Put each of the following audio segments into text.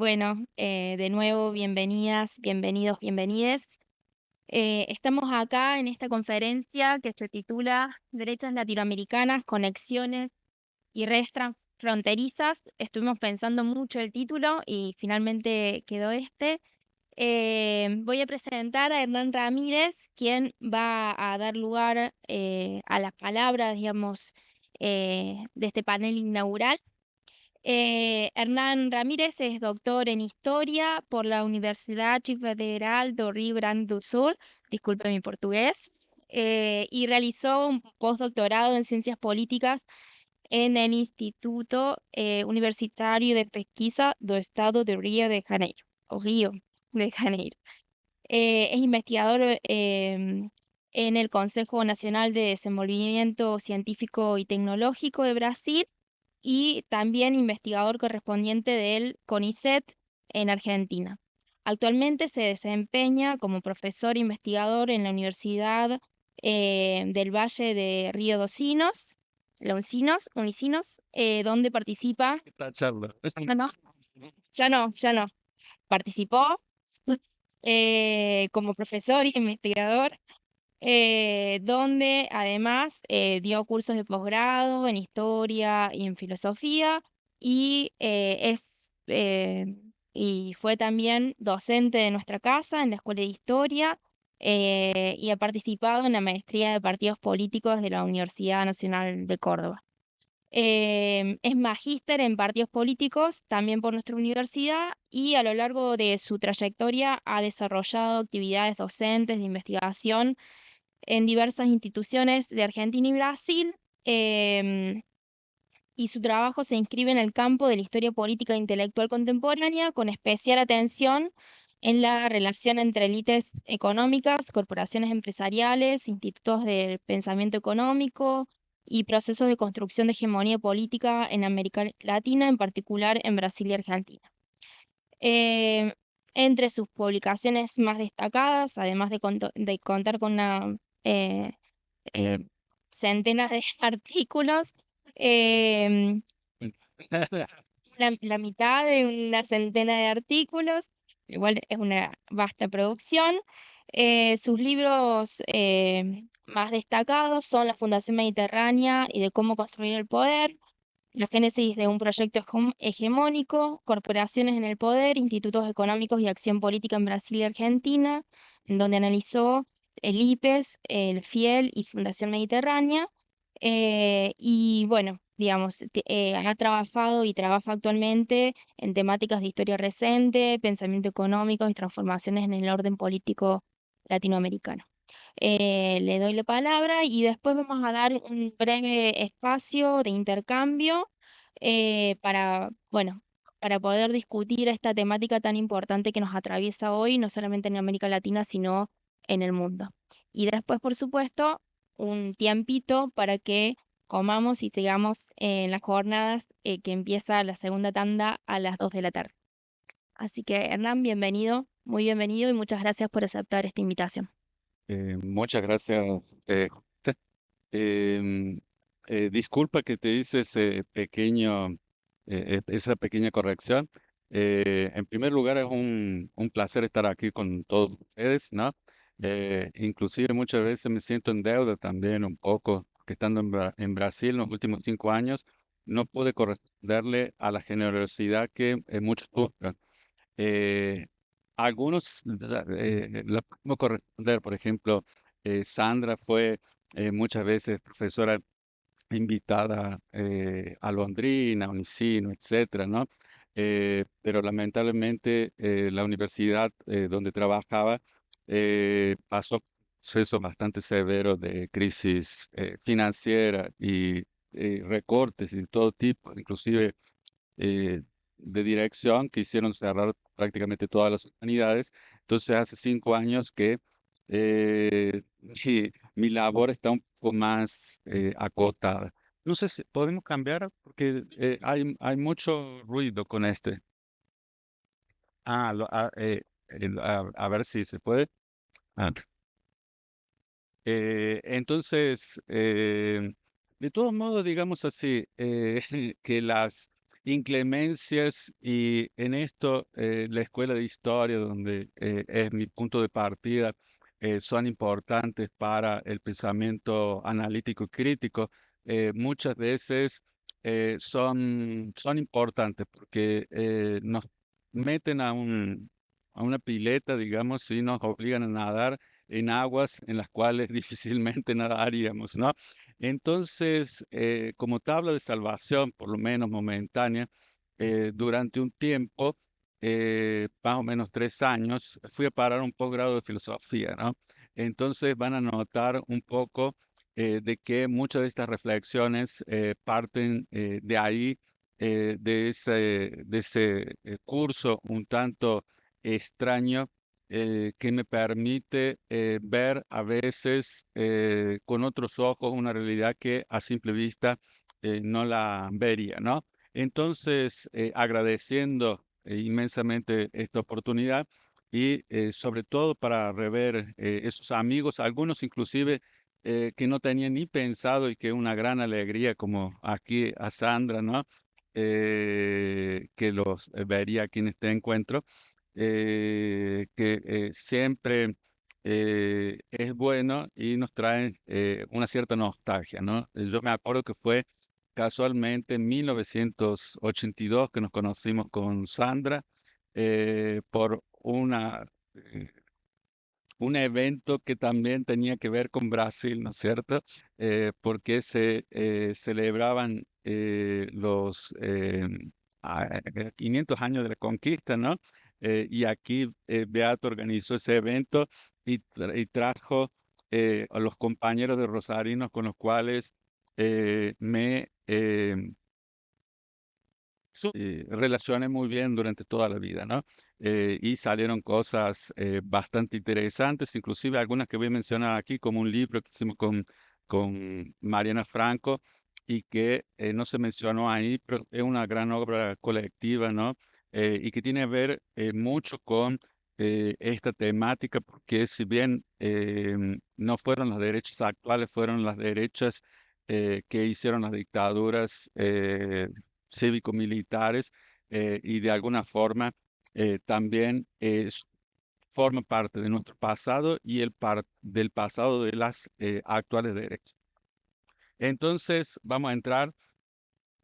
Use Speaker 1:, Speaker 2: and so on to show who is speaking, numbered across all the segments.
Speaker 1: Bueno, de nuevo, bienvenidas, bienvenidos, bienvenides. Estamos acá en esta conferencia que se titula Derechas Latinoamericanas, Conexiones y Redes Transfronterizas. Estuvimos pensando mucho el título y finalmente quedó este. Voy a presentar a Hernán Ramírez, quien va a dar lugar a las palabras, digamos, de este panel inaugural. Hernán Ramírez es doctor en Historia por la Universidad Archifederal do Rio Grande do Sul, disculpe mi portugués, y realizó un postdoctorado en Ciencias Políticas en el Instituto Universitario de Pesquisa do Estado de Rio de Janeiro, o Río de Janeiro. Es investigador en el Consejo Nacional de Desenvolvimiento Científico y Tecnológico de Brasil y también investigador correspondiente del CONICET en Argentina. Actualmente se desempeña como profesor investigador en la Universidad del Valle de Río dos Sinos, Unicinos, donde participa.
Speaker 2: Esta charla.
Speaker 1: No, no, ya no. Participó como profesor y investigador donde además dio cursos de posgrado en historia y en filosofía y, y fue también docente de nuestra casa en la Escuela de Historia y ha participado en la maestría de partidos políticos de la Universidad Nacional de Córdoba. Es magíster en partidos políticos también por nuestra universidad y a lo largo de su trayectoria ha desarrollado actividades docentes de investigación en diversas instituciones de Argentina y Brasil, y su trabajo se inscribe en el campo de la historia política e intelectual contemporánea, con especial atención en la relación entre élites económicas, corporaciones empresariales, institutos del pensamiento económico y procesos de construcción de hegemonía política en América Latina, en particular en Brasil y Argentina. Entre sus publicaciones más destacadas, además de contar con una eh, eh, centenas de artículos, em, la mitad de una centena de artículos, igual es una vasta producción. Sus libros más destacados son La Fundación Mediterránea y de cómo construir el poder, La génesis de un proyecto hegemónico, Corporaciones en el poder, Institutos económicos y acción política en Brasil y Argentina, en donde analizó el IPES, el FIEL y Fundación Mediterránea. Y bueno, digamos, ha trabajado y trabaja actualmente en temáticas de historia reciente, pensamiento económico y transformaciones en el orden político latinoamericano. Le doy la palabra y después vamos a dar un breve espacio de intercambio bueno, para poder discutir esta temática tan importante que nos atraviesa hoy, no solamente en América Latina, sino en el mundo. Y después, por supuesto, un tiempito para que comamos y sigamos en las jornadas que empieza la segunda tanda a las 2 de la tarde. Así que, Hernán, bienvenido, muy bienvenido y muchas gracias por aceptar esta invitación.
Speaker 2: Muchas gracias. José. Em, Disculpa que te hice esa pequeña corrección. En primer lugar, es un placer estar aquí con todos ustedes, ¿no? Inclusive muchas veces me siento en deuda también un poco, que estando en Brasil en los últimos 5 años, no pude corresponderle a la generosidad que muchos muestran. Eh, Algunos la podemos corresponder, por ejemplo, Sandra fue muchas veces profesora invitada a Londrina, a Unicino, etcétera, ¿no? Pero lamentablemente la universidad donde trabajaba pasó un proceso bastante severo de crisis financiera y recortes de todo tipo, inclusive eh, de dirección que hicieron cerrar prácticamente todas las humanidades. Entonces, hace 5 años que mi labor está un poco más acotada. No sé si podemos cambiar porque hay mucho ruido con este. Ah, a ver si se puede. Ah, entonces, de todos modos, digamos así, que las inclemencias y en esto la escuela de historia, donde es mi punto de partida, son importantes para el pensamiento analítico y crítico. Muchas veces son importantes porque nos meten a una pileta, digamos, y nos obligan a nadar en aguas en las cuales difícilmente nadaríamos, ¿no? Entonces, como tabla de salvación, por lo menos momentánea, durante un tiempo, más o menos 3 años, fui a parar un posgrado de filosofía, ¿no? Entonces van a notar un poco de que muchas de estas reflexiones parten de ahí, de ese curso un tanto extraño que me permite ver a veces con otros ojos una realidad que a simple vista no la vería, ¿no? Entonces, agradeciendo inmensamente esta oportunidad y sobre todo para rever esos amigos, algunos inclusive que no tenía ni pensado y que una gran alegría, como aquí a Sandra, ¿no? Que los vería aquí en este encuentro, que siempre es bueno y nos trae una cierta nostalgia, ¿no? Yo me acuerdo que fue casualmente en 1982 que nos conocimos con Sandra por eh, un evento que también tenía que ver con Brasil, ¿no es cierto? Porque se celebraban los 500 años de la conquista, ¿no? Y aquí Beato organizó ese evento y trajo a los compañeros de Rosarinos con los cuales me relacioné muy bien durante toda la vida, ¿no? Y salieron cosas bastante interesantes, inclusive algunas que voy a mencionar aquí, como un libro que hicimos con Mariana Franco y que no se mencionó ahí, pero es una gran obra colectiva, ¿no? Y que tiene que ver mucho con esta temática, porque si bien no fueron las derechas actuales, fueron las derechas que hicieron las dictaduras cívico-militares y de alguna forma también forma parte de nuestro pasado y del pasado de las actuales derechas. Entonces, vamos a entrar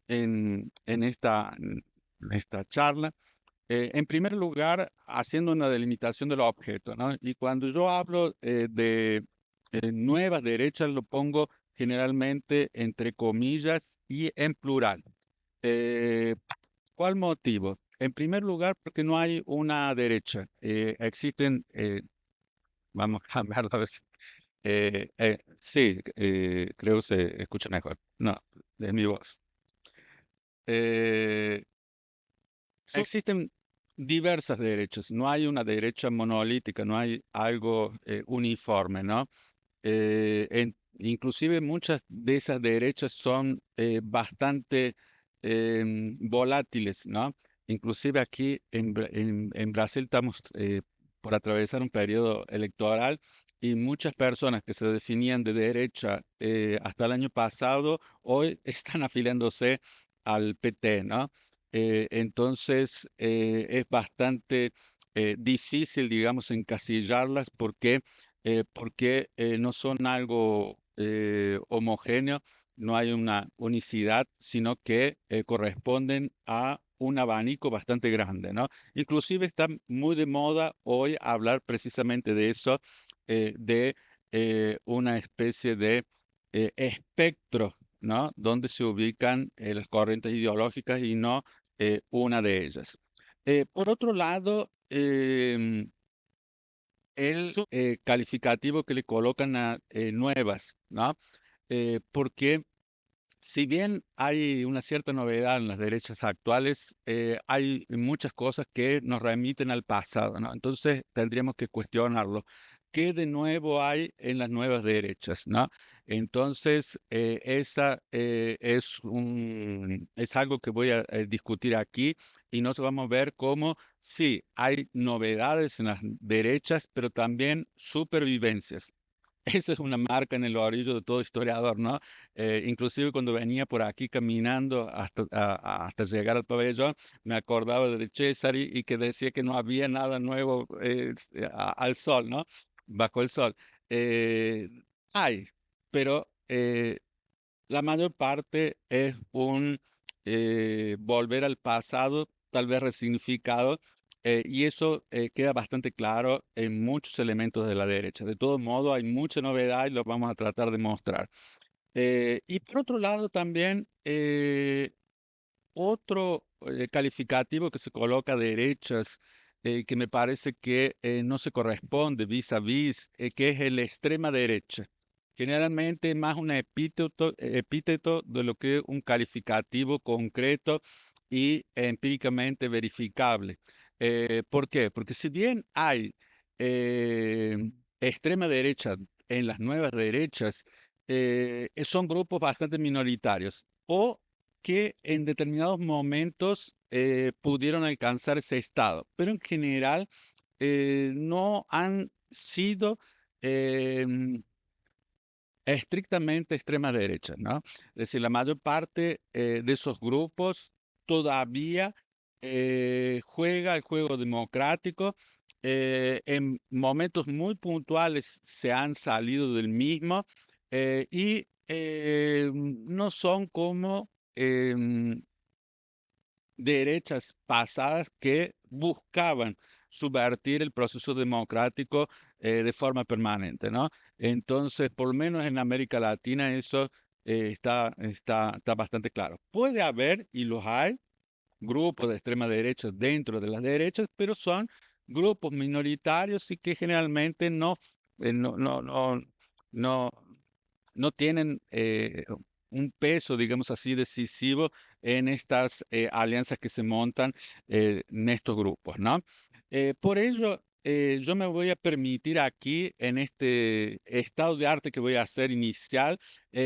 Speaker 2: en esta charla. En primer lugar, haciendo una delimitación de los objetos, ¿no? Y cuando yo hablo de nuevas derechas, lo pongo generalmente entre comillas y en plural. Eh, ¿Cuál motivo? En primer lugar, porque no hay una derecha. Existen, vamos a cambiarlo a ver sí, creo que se escucha mejor. No, es mi voz. Eh, Existen diversas derechas, no hay una derecha monolítica, no hay algo uniforme, ¿no? Inclusive muchas de esas derechas son bastante volátiles, ¿no? Inclusive aquí en Brasil estamos por atravesar un periodo electoral y muchas personas que se definían de derecha hasta el año pasado, hoy están afiliándose al PT, ¿no? Entonces es bastante difícil, digamos, encasillarlas porque no son algo homogéneo, no hay una unicidad, sino que corresponden a un abanico bastante grande, ¿no? Inclusive está muy de moda hoy hablar precisamente de eso, de una especie de espectro, ¿no? Donde se ubican las corrientes ideológicas y no una de ellas. Por otro lado, el calificativo que le colocan a nuevas, ¿no? Porque si bien hay una cierta novedad en las derechas actuales, hay muchas cosas que nos remiten al pasado, ¿no? Entonces tendríamos que cuestionarlo. ¿Qué de nuevo hay en las nuevas derechas, no? Entonces, esa es algo que voy a discutir aquí y nos vamos a ver cómo sí, hay novedades en las derechas, pero también supervivencias. Esa es una marca en el orillo de todo historiador, ¿no? Inclusive cuando venía por aquí caminando hasta llegar al pabellón, me acordaba de Cesare y que decía que no había nada nuevo al sol, ¿no? Bajo el sol. Eh, Hay, pero la mayor parte es un volver al pasado, tal vez resignificado, y eso queda bastante claro en muchos elementos de la derecha. De todo modo, hay mucha novedad y lo vamos a tratar de mostrar. Y por otro lado, también otro calificativo que se coloca a derechas, que me parece que no se corresponde vis a vis, que es el extrema derecha. Generalmente es más un epíteto de lo que un calificativo concreto y empíricamente verificable. ¿Por qué? Porque si bien hay eh, extrema derecha en las nuevas derechas, son grupos bastante minoritarios o que en determinados momentos pudieron alcanzar ese estado, pero en general no han sido em, estrictamente extrema derecha, ¿no? Es decir, la mayor parte de esos grupos todavía juega el juego democrático. En momentos muy puntuales se han salido del mismo y no son como em, derechas pasadas que buscaban subvertir el proceso democrático de forma permanente, ¿no? Entonces, por lo menos en América Latina eso está bastante claro. Puede haber, y los hay, grupos de extrema derecha dentro de las derechas, pero son grupos minoritarios y que generalmente no, no tienen un peso, digamos así, decisivo en estas alianzas que se montan en estos grupos, ¿no? Por ello, yo me voy a permitir aquí, en este estado de arte que voy a hacer inicial,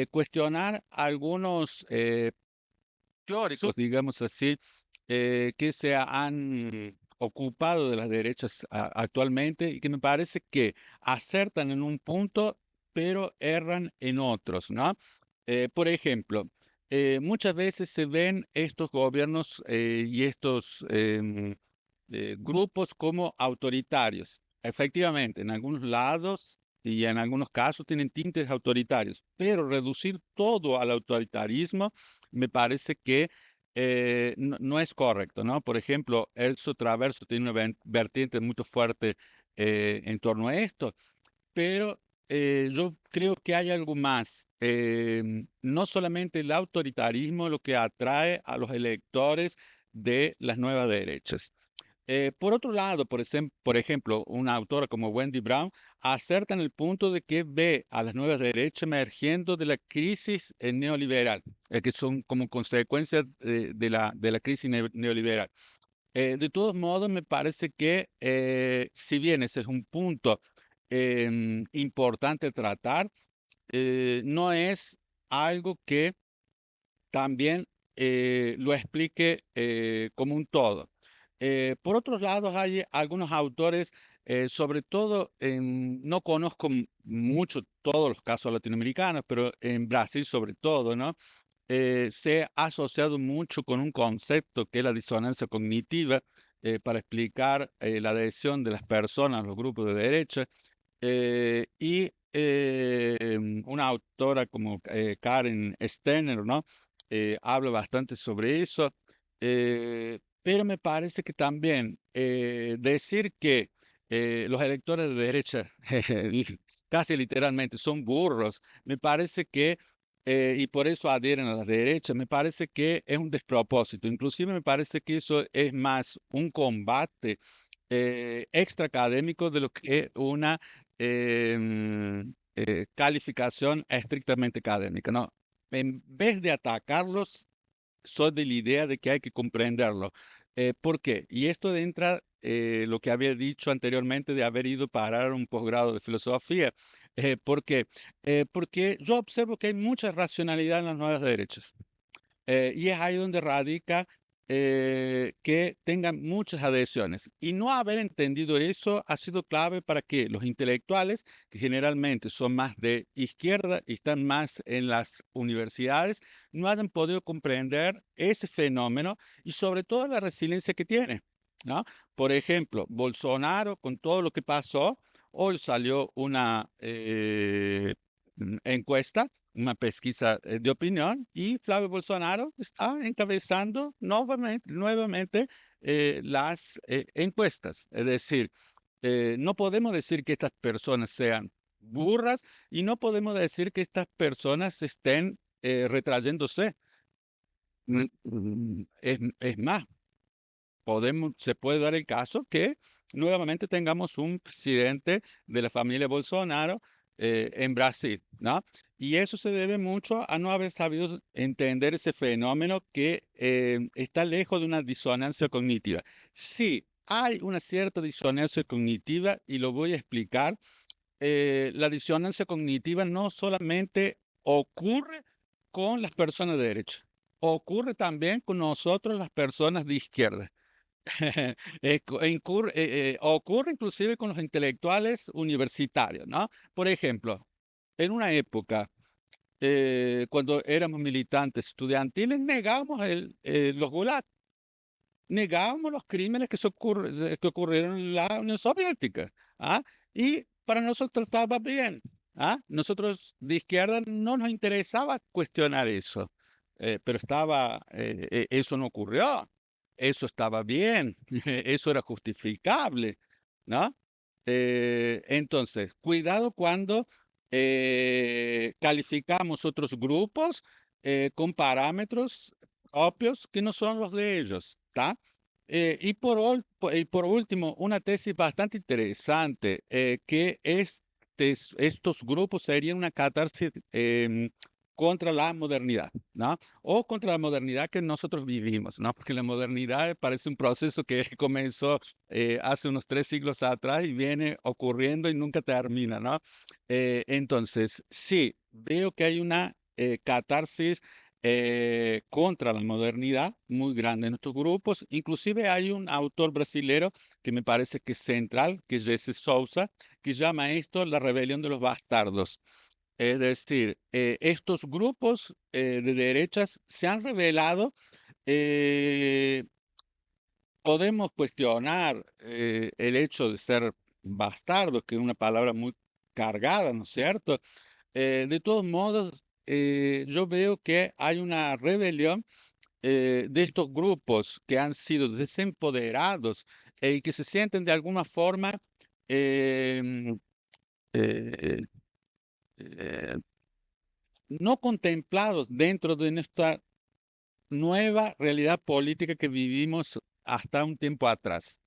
Speaker 2: cuestionar algunos teóricos, digamos así, que se han ocupado de las derechas actualmente y que me parece que acertan en un punto, pero erran en otros, ¿no? Por ejemplo, muchas veces se ven estos gobiernos y estos grupos como autoritarios. Efectivamente, en algunos lados y en algunos casos tienen tintes autoritarios, pero reducir todo al autoritarismo me parece que no es correcto, ¿no? Por ejemplo, Elso Traverso tiene una vertiente muy fuerte en torno a esto, pero yo creo que hay algo más. No solamente el autoritarismo lo que atrae a los electores de las nuevas derechas. Por otro lado, por ejemplo, una autora como Wendy Brown acerta en el punto de que ve a las nuevas derechas emergiendo de la crisis neoliberal, que son como consecuencia de la crisis neoliberal. De todos modos, me parece que si bien ese es un punto importante tratar, no es algo que también lo explique como un todo. Por otros lados, hay algunos autores, sobre todo, no conozco mucho todos los casos latinoamericanos, pero en Brasil sobre todo, ¿no? Se ha asociado mucho con un concepto que es la disonancia cognitiva para explicar la adhesión de las personas a los grupos de derecha. Y una autora como Karen Stenner, ¿no? Habla bastante sobre eso, pero me parece que también decir que los electores de derecha, casi literalmente, son burros, me parece que, y por eso adhieren a la derecha, me parece que es un despropósito. Inclusive me parece que eso es más un combate extra académico de lo que una calificación estrictamente académica, ¿no? En vez de atacarlos, soy de la idea de que hay que comprenderlo. ¿Por qué? Y esto entra lo que había dicho anteriormente de haber ido a parar un posgrado de filosofía. ¿Por qué? Porque yo observo que hay mucha racionalidad en las nuevas derechas. Y es ahí donde radica que tengan muchas adhesiones. Y no haber entendido eso ha sido clave para que los intelectuales, que generalmente son más de izquierda y están más en las universidades, no hayan podido comprender ese fenómeno y sobre todo la resiliencia que tiene, ¿no? Por ejemplo, Bolsonaro, con todo lo que pasó, hoy salió una encuesta, una pesquisa de opinión, y Flavio Bolsonaro está encabezando nuevamente las encuestas. Es decir, no podemos decir que estas personas sean burras y no podemos decir que estas personas estén retrayéndose. Es más, se puede dar el caso que nuevamente tengamos un presidente de la familia Bolsonaro en Brasil, ¿no? Y eso se debe mucho a no haber sabido entender ese fenómeno que está lejos de una disonancia cognitiva. Sí, hay una cierta disonancia cognitiva y lo voy a explicar. La disonancia cognitiva no solamente ocurre con las personas de derecha, ocurre también con nosotros las personas de izquierda. Ocurre inclusive con los intelectuales universitarios, ¿no? Por ejemplo, en una época, cuando éramos militantes estudiantiles, negábamos los gulag, negábamos los crímenes que ocurrieron en la Unión Soviética, ¿ah? Y para nosotros estaba bien, ¿ah? Nosotros de izquierda no nos interesaba cuestionar eso, pero eso no ocurrió, eso estaba bien, eso era justificable, ¿no? Entonces, cuidado cuando calificamos otros grupos con parámetros propios que no son los de ellos, ¿está? Y por último, una tesis bastante interesante, que estos grupos serían una catarsis contra la modernidad, ¿no? O contra la modernidad que nosotros vivimos, ¿no? Porque la modernidad parece un proceso que comenzó hace unos 3 siglos atrás y viene ocurriendo y nunca termina, ¿no? Entonces, sí, veo que hay una catarsis contra la modernidad muy grande en estos grupos. Inclusive hay un autor brasilero que me parece que es central, que es Jesse Souza, que llama esto la rebelión de los bastardos. Es decir, estos grupos de derechas se han revelado. eh, Podemos cuestionar el hecho de ser bastardos, que es una palabra muy cargada, ¿no es cierto? De todos modos, yo veo que hay una rebelión de estos grupos que han sido desempoderados y que se sienten de alguna forma em, eh, eh, no contemplados dentro de nuestra nueva realidad política que vivimos hasta un tiempo atrás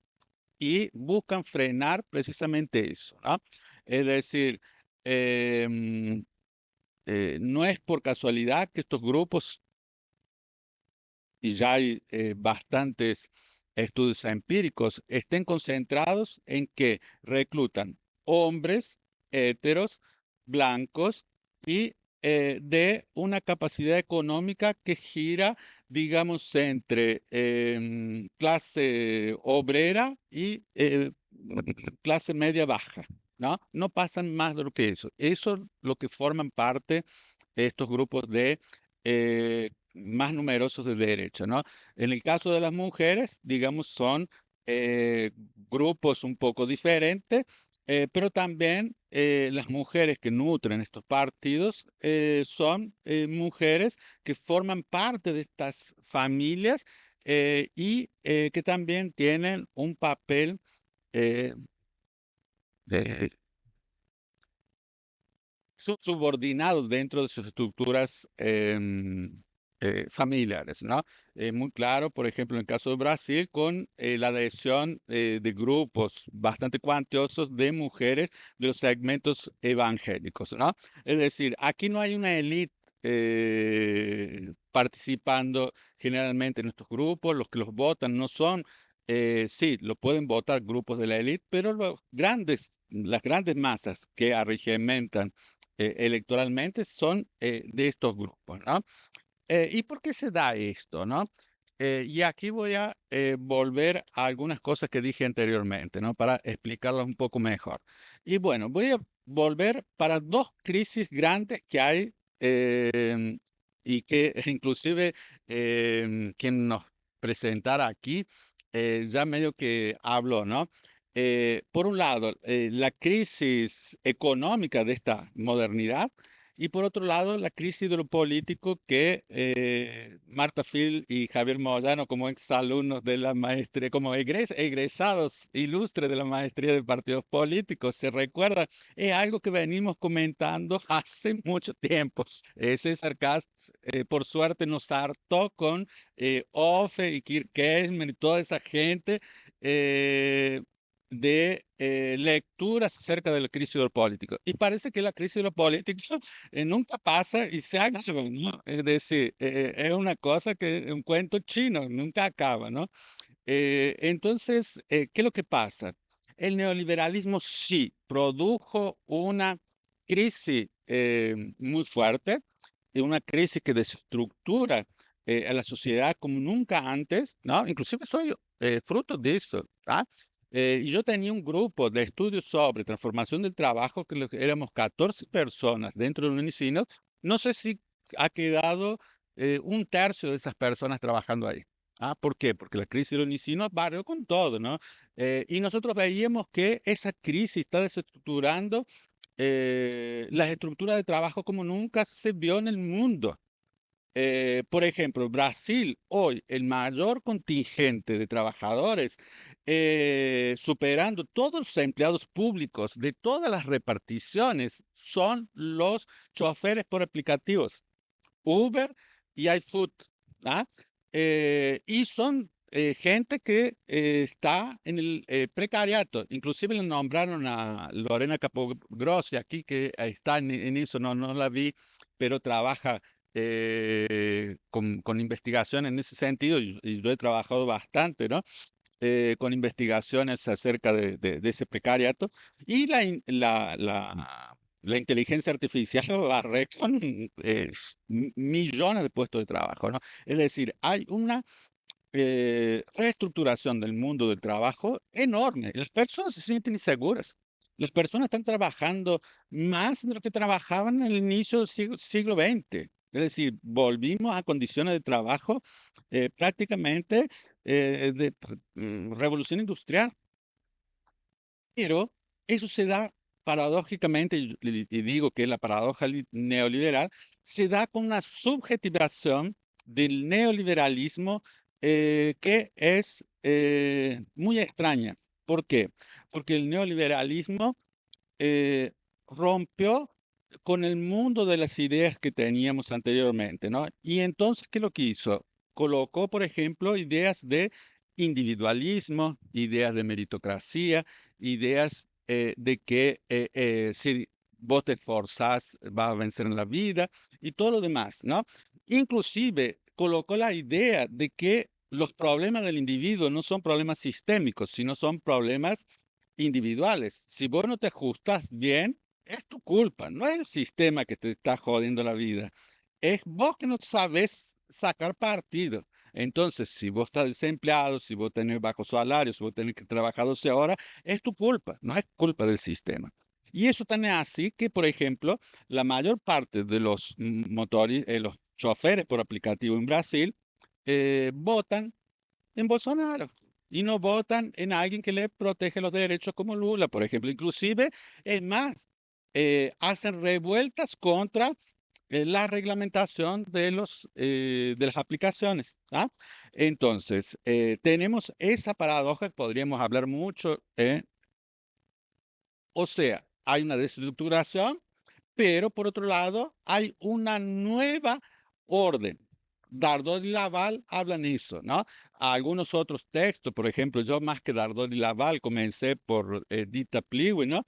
Speaker 2: y buscan frenar precisamente eso, ¿no? Es decir, em, no es por casualidad que estos grupos, y ya hay bastantes estudios empíricos, estén concentrados en que reclutan hombres heteros, blancos y de una capacidad económica que gira, digamos, entre clase obrera y clase media baja, ¿no? No pasan más de lo que eso. Eso es lo que forman parte estos grupos de más numerosos de derecha, ¿no? En el caso de las mujeres, digamos, son grupos un poco diferentes, pero también las mujeres que nutren estos partidos son mujeres que forman parte de estas familias y que también tienen un papel eh, de- subordinados dentro de sus estructuras familiares, ¿no? Muy claro, por ejemplo, en el caso de Brasil, con la adhesión de grupos bastante cuantiosos de mujeres de los segmentos evangélicos, ¿no? Es decir, aquí no hay una élite participando generalmente en estos grupos, los que los votan no son, sí, lo pueden votar grupos de la élite, pero las grandes masas que arregimentan electoralmente son de estos grupos, ¿no? ¿Y por qué se da esto, no? y aquí voy a volver a algunas cosas que dije anteriormente, ¿no? Para explicarlas un poco mejor. Y bueno, voy a volver para dos crisis grandes que hay y que inclusive quien nos presentara aquí ya medio que habló, ¿no? Por un lado, la crisis económica de esta modernidad y por otro lado, la crisis de lo político que Marta Phil y Javier Moyano, como exalumnos de la maestría, como egresados ilustres de la maestría de partidos políticos, se recuerda, es algo que venimos comentando hace mucho tiempo. César Cast, por suerte, nos hartó con Ofe y Kirk Kessler y toda esa gente. eh, de lecturas acerca de la crisis de lo político. Y parece que la crisis de lo político nunca pasa y se acaba, ¿no? Es decir, es una cosa que un cuento chino, nunca acaba, ¿no? Entonces, ¿qué es lo que pasa? El neoliberalismo sí produjo una crisis muy fuerte, y una crisis que desestructura a la sociedad como nunca antes, ¿no? Inclusive soy fruto de eso, ¿ah? Y yo tenía un grupo de estudios sobre transformación del trabajo, que éramos 14 personas dentro de Unicino. No sé si ha quedado un tercio de esas personas trabajando ahí. ¿Ah? ¿Por qué? Porque la crisis del Unicino barrió con todo, ¿no? Y nosotros veíamos que esa crisis está desestructurando las estructuras de trabajo como nunca se vio en el mundo. Por ejemplo, Brasil hoy, el mayor contingente de trabajadores, superando todos los empleados públicos de todas las reparticiones, son los choferes por aplicativos, Uber y iFood, ¿ah? Y son gente que está en el precariato. Inclusive le nombraron a Lorena Capogrossi aquí, que está en eso, no la vi, pero trabaja con investigación en ese sentido, y yo he trabajado bastante, ¿no? Con investigaciones acerca de ese precariato, y la inteligencia artificial barre con millones de puestos de trabajo, ¿no? Es decir, hay una reestructuración del mundo del trabajo enorme. Las personas se sienten inseguras. Las personas están trabajando más de lo que trabajaban en el inicio del siglo XX. Es decir, volvimos a condiciones de trabajo prácticamente revolución industrial. Pero eso se da paradójicamente, y digo que la paradoja neoliberal, se da con una subjetivación del neoliberalismo que es muy extraña. ¿Por qué? Porque el neoliberalismo eh, rompió con el mundo de las ideas que teníamos anteriormente, ¿no? Y entonces, ¿qué es lo que hizo? Colocó, por ejemplo, ideas de individualismo, ideas de meritocracia, ideas de que si vos te esforzás vas a vencer en la vida y todo lo demás, ¿no? Inclusive colocó la idea de que los problemas del individuo no son problemas sistémicos, sino son problemas individuales. Si vos no te ajustas bien, es tu culpa, no es el sistema que te está jodiendo la vida. Es vos que no sabes sacar partido. Entonces, si vos estás desempleado, si vos tenés bajo salario, si vos tenés que trabajar 12 horas, es tu culpa, no es culpa del sistema. Y eso tan es así que, por ejemplo, la mayor parte de los motores, los choferes por aplicativo en Brasil, votan en Bolsonaro y no votan en alguien que le protege los derechos como Lula, por ejemplo. Inclusive, es más, hacen revueltas contra la reglamentación de las aplicaciones. ¿Ah? Entonces, tenemos esa paradoja que podríamos hablar mucho. O sea, hay una desestructuración, pero por otro lado, hay una nueva orden. Dardot y Laval hablan eso, ¿no? Algunos otros textos, por ejemplo, yo más que Dardot y Laval comencé por Dita Pliwi, ¿no?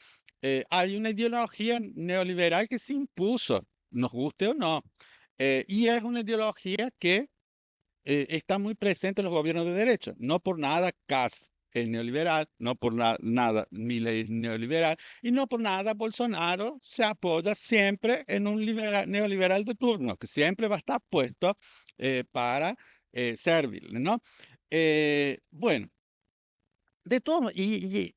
Speaker 2: Hay una ideología neoliberal que se impuso, nos guste o no, y es una ideología que está muy presente en los gobiernos de derecha. No por nada Kass es neoliberal, no por nada Milei es neoliberal, y no por nada Bolsonaro se apoya siempre en un neoliberal de turno, que siempre va a estar puesto para serviles, ¿no? Bueno, de todo, y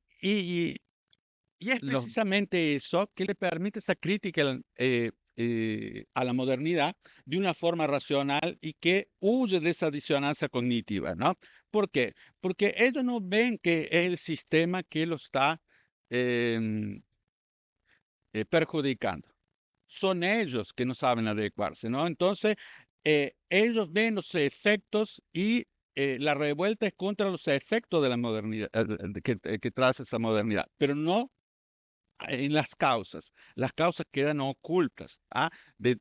Speaker 2: es
Speaker 3: Los
Speaker 2: precisamente eso que le permite esa crítica a la modernidad de una forma racional y que huye de esa disonancia cognitiva, ¿no? ¿Por qué? Porque ellos no ven que es el sistema que lo está em, perjudicando. Son ellos que no saben adecuarse, ¿no? Entonces, ellos ven los efectos y la revuelta es contra los efectos de la modernidad, que trae esa modernidad, pero no en las causas. Las causas quedan ocultas, ¿ah? De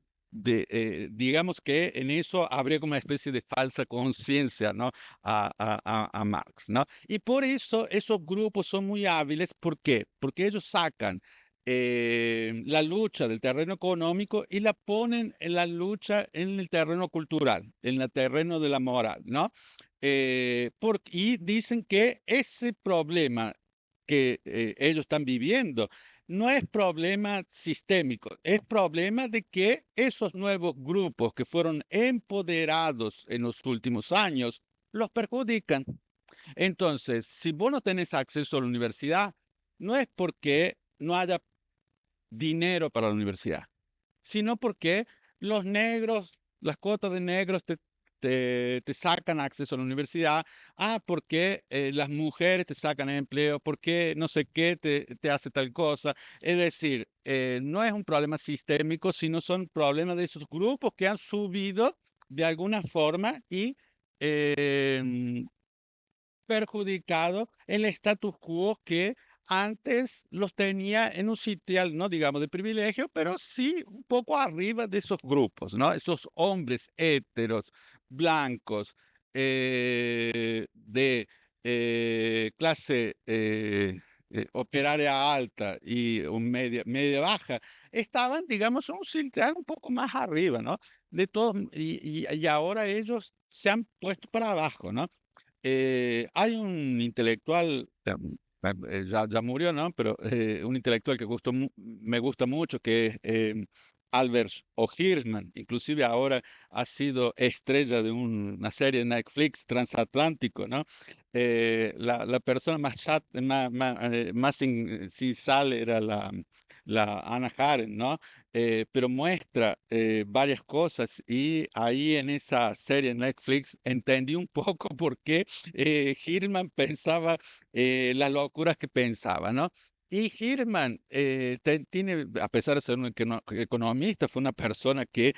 Speaker 2: digamos que en eso habría como una especie de falsa conciencia, ¿no? A Marx, ¿no? Y por eso esos grupos son muy hábiles, ¿por qué? Porque ellos sacan, la lucha del terreno económico y la ponen en la lucha en el terreno cultural, en el terreno de la moral, ¿no? Y dicen que ese problema que, ellos están viviendo no es problema sistémico, es problema de que esos nuevos grupos que fueron empoderados en los últimos años los perjudican. Entonces, si vos no tenés acceso a la universidad, no es porque no haya dinero para la universidad, sino porque los negros, las cuotas de negros te sacan acceso a la universidad, porque las mujeres te sacan empleo, porque no sé qué te hace tal cosa. Es decir, no es un problema sistémico, sino son problemas de esos grupos que han subido de alguna forma y perjudicado el status quo que antes los tenía en un sitial, no digamos de privilegio, pero sí un poco arriba de esos grupos, ¿no? Esos hombres héteros, blancos, de clase operaria alta y media baja, estaban, digamos, en un sitial un poco más arriba, ¿no? De todos, y ahora ellos se han puesto para abajo, ¿no? Hay un intelectual, ya murió, ¿no? Pero un intelectual que me gusta mucho, que es Albert O'Hirschman. Inclusive ahora ha sido estrella de una serie de Netflix, Transatlántico, ¿no? La persona más chat, más sin sal era la Hannah Arendt, ¿no? Pero muestra varias cosas y ahí en esa serie en Netflix entendí un poco por qué Hirman pensaba las locuras que pensaba, ¿no? Y Hirman tiene, a pesar de ser un economista, fue una persona que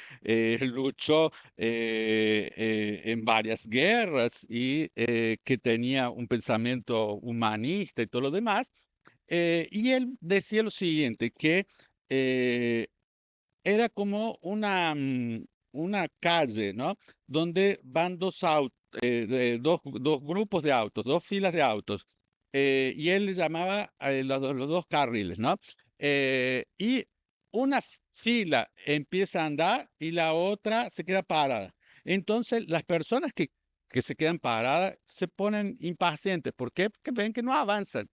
Speaker 2: luchó en varias guerras y que tenía un pensamiento humanista y todo lo demás. Y él decía lo siguiente, que eh, era como una calle, ¿no? Donde van dos grupos de autos, dos filas de autos. Y él le llamaba los dos carriles, ¿no? Y una fila empieza a andar y la otra se queda parada. Entonces, las personas que se quedan paradas se ponen impacientes. ¿Por qué? Porque ven que no avanzan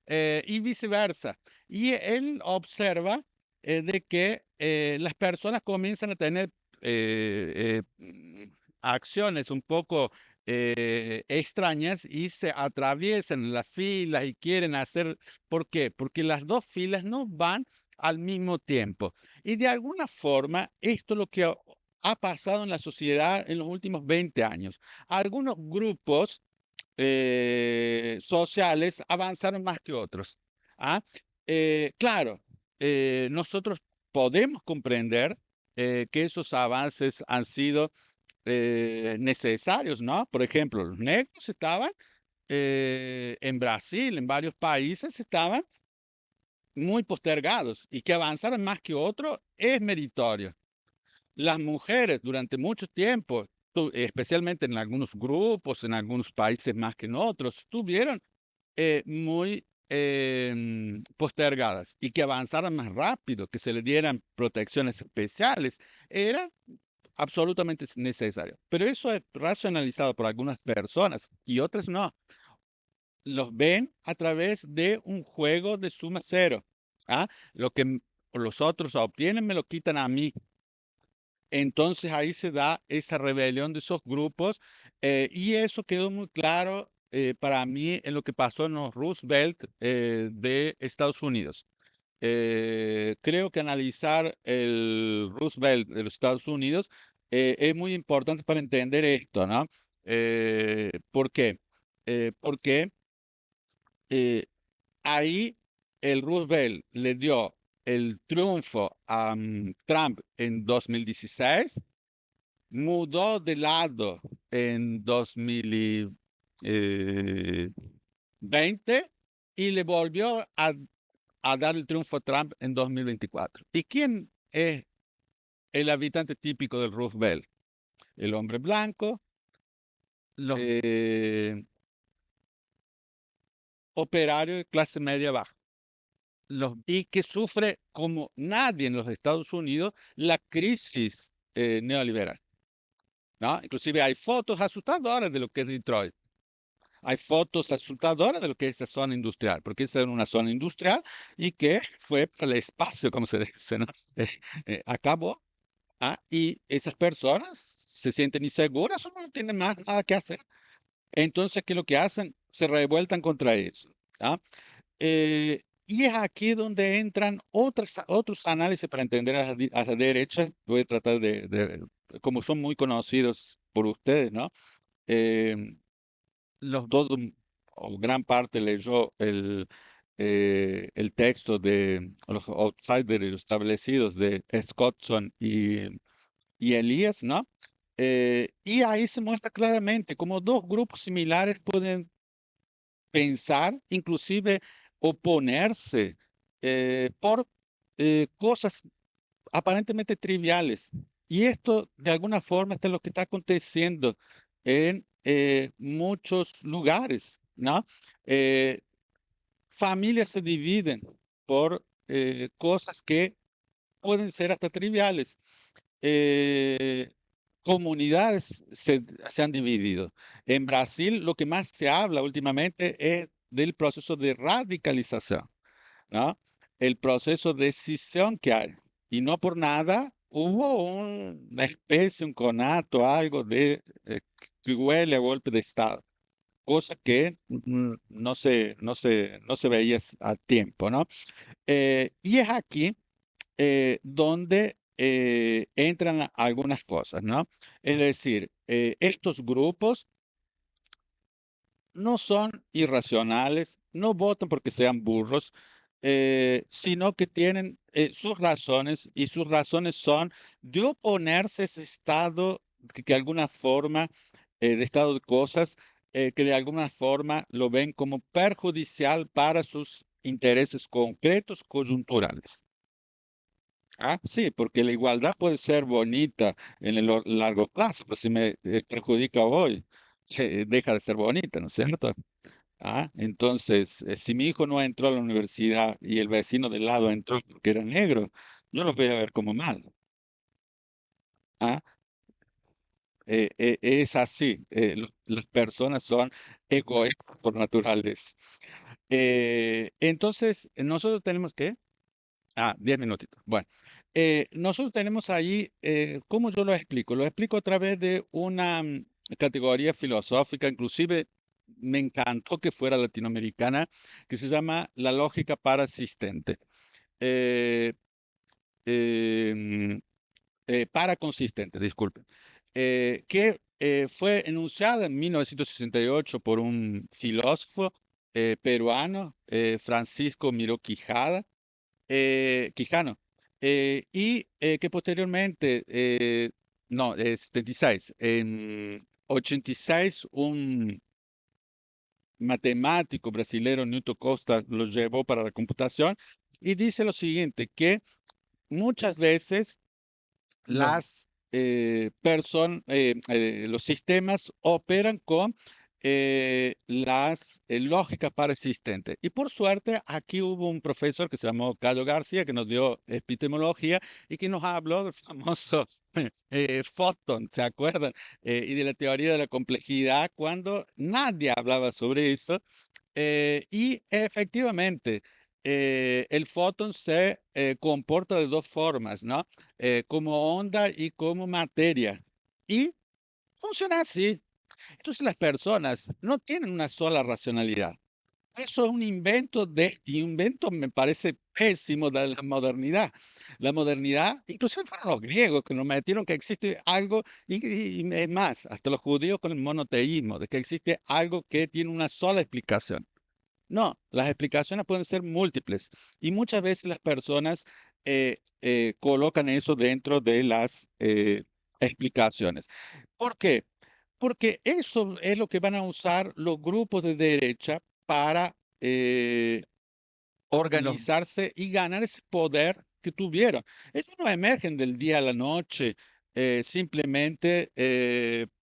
Speaker 2: y viceversa. Y él observa de que las personas comienzan a tener acciones un poco extrañas y se atraviesan las filas y quieren hacer, ¿por qué? Porque las dos filas no van al mismo tiempo. Y de alguna forma, esto es lo que ha pasado en la sociedad en los últimos 20 años. Algunos grupos sociales avanzaron más que otros. ¿Ah? Claro, nosotros podemos comprender que esos avances han sido necesarios, ¿no? Por ejemplo, los negros estaban en Brasil, en varios países, estaban muy postergados y que avanzaron más que otros es meritorio. Las mujeres durante mucho tiempo, especialmente en algunos grupos, en algunos países más que en otros, estuvieron muy postergadas y que avanzaran más rápido, que se le dieran protecciones especiales, era absolutamente necesario. Pero eso es racionalizado por algunas personas y otras no. Los ven a través de un juego de suma cero. ¿Ah? Lo que los otros obtienen me lo quitan a mí. Entonces ahí se da esa rebelión de esos grupos y eso quedó muy claro para mí en lo que pasó en los Roosevelt de Estados Unidos. Creo que analizar el Roosevelt de los Estados Unidos es muy importante para entender esto, ¿no? ¿Por qué? Porque eh, ahí el Roosevelt le dio el triunfo a Trump en 2016, mudó de lado en 2020 y le volvió a dar el triunfo a Trump en 2024. ¿Y quién es el habitante típico del Roosevelt? El hombre blanco, los operarios de clase media baja. Y que sufre como nadie en los Estados Unidos la crisis neoliberal, ¿no? Inclusive hay fotos asustadoras de lo que es Detroit. Hay fotos asustadoras de lo que es esa zona industrial, porque esa era una zona industrial y que fue para el espacio, como se dice, ¿no? Acabó. Y esas personas se sienten inseguras o no tienen más nada que hacer. Entonces, ¿qué es lo que hacen? Se revueltan contra eso. ¿Ah? Y es aquí donde entran otros análisis para entender a la derecha. Voy a tratar como son muy conocidos por ustedes, ¿no? Eh, los dos, o gran parte leyó el texto de los outsiders establecidos de Scottson y Elías, ¿no? Y ahí se muestra claramente cómo dos grupos similares pueden pensar, inclusive oponerse por cosas aparentemente triviales. Y esto, de alguna forma, es lo que está aconteciendo en muchos lugares, ¿no? Eh, Familias se dividen por cosas que pueden ser hasta triviales. eh, Comunidades se han dividido. En Brasil, lo que más se habla últimamente es del proceso de radicalización, ¿no? El proceso de escisión que hay. Y no por nada hubo una especie, un conato, algo que huele a golpe de Estado, cosa que no se veía a tiempo, ¿no? Y es aquí donde entran algunas cosas, ¿no? Es decir, estos grupos no son irracionales, no votan porque sean burros, sino que tienen sus razones y sus razones son de oponerse a ese estado que de alguna forma, de estado de cosas, que de alguna forma lo ven como perjudicial para sus intereses concretos, coyunturales. Sí, porque la igualdad puede ser bonita en el largo plazo, pero si me perjudica hoy, deja de ser bonita, ¿no es cierto? Entonces, si mi hijo no entró a la universidad y el vecino del lado entró porque era negro, yo lo voy a ver como mal. ¿Ah? Es así, las personas son egoístas por naturaleza. Entonces, nosotros tenemos que 10 minutitos. Bueno, nosotros tenemos ahí, ¿cómo yo lo explico? Lo explico a través de una categoría filosófica, inclusive me encantó que fuera latinoamericana, que se llama la lógica parasistente. Eh, em, Paraconsistente, disculpe, que fue enunciada en 1968 por un filósofo peruano, Francisco Miró Quijano, y que posteriormente, no, es 76, en 86 un matemático brasilero, Newton Costa, lo llevó para la computación y dice lo siguiente, que muchas veces los sistemas operan con las lógicas parasistentes. Y por suerte, aquí hubo un profesor que se llamó Cayo García, que nos dio epistemología y que nos habló del famoso fotón, ¿se acuerdan? Y de la teoría de la complejidad, cuando nadie hablaba sobre eso. Y efectivamente, el fotón se comporta de dos formas, ¿no? Como onda y como materia. Y funciona así. Entonces las personas no tienen una sola racionalidad. Eso es un invento y un invento me parece pésimo de la modernidad. La modernidad, inclusive fueron los griegos que nos metieron que existe algo, y es más, hasta los judíos con el monoteísmo, de que existe algo que tiene una sola explicación. No, las explicaciones pueden ser múltiples y muchas veces las personas colocan eso dentro de las explicaciones. ¿Por qué? Porque eso es lo que van a usar los grupos de derecha para
Speaker 3: Los,
Speaker 2: organizarse y ganar ese poder que tuvieron. Ellos no emergen del día a la noche simplemente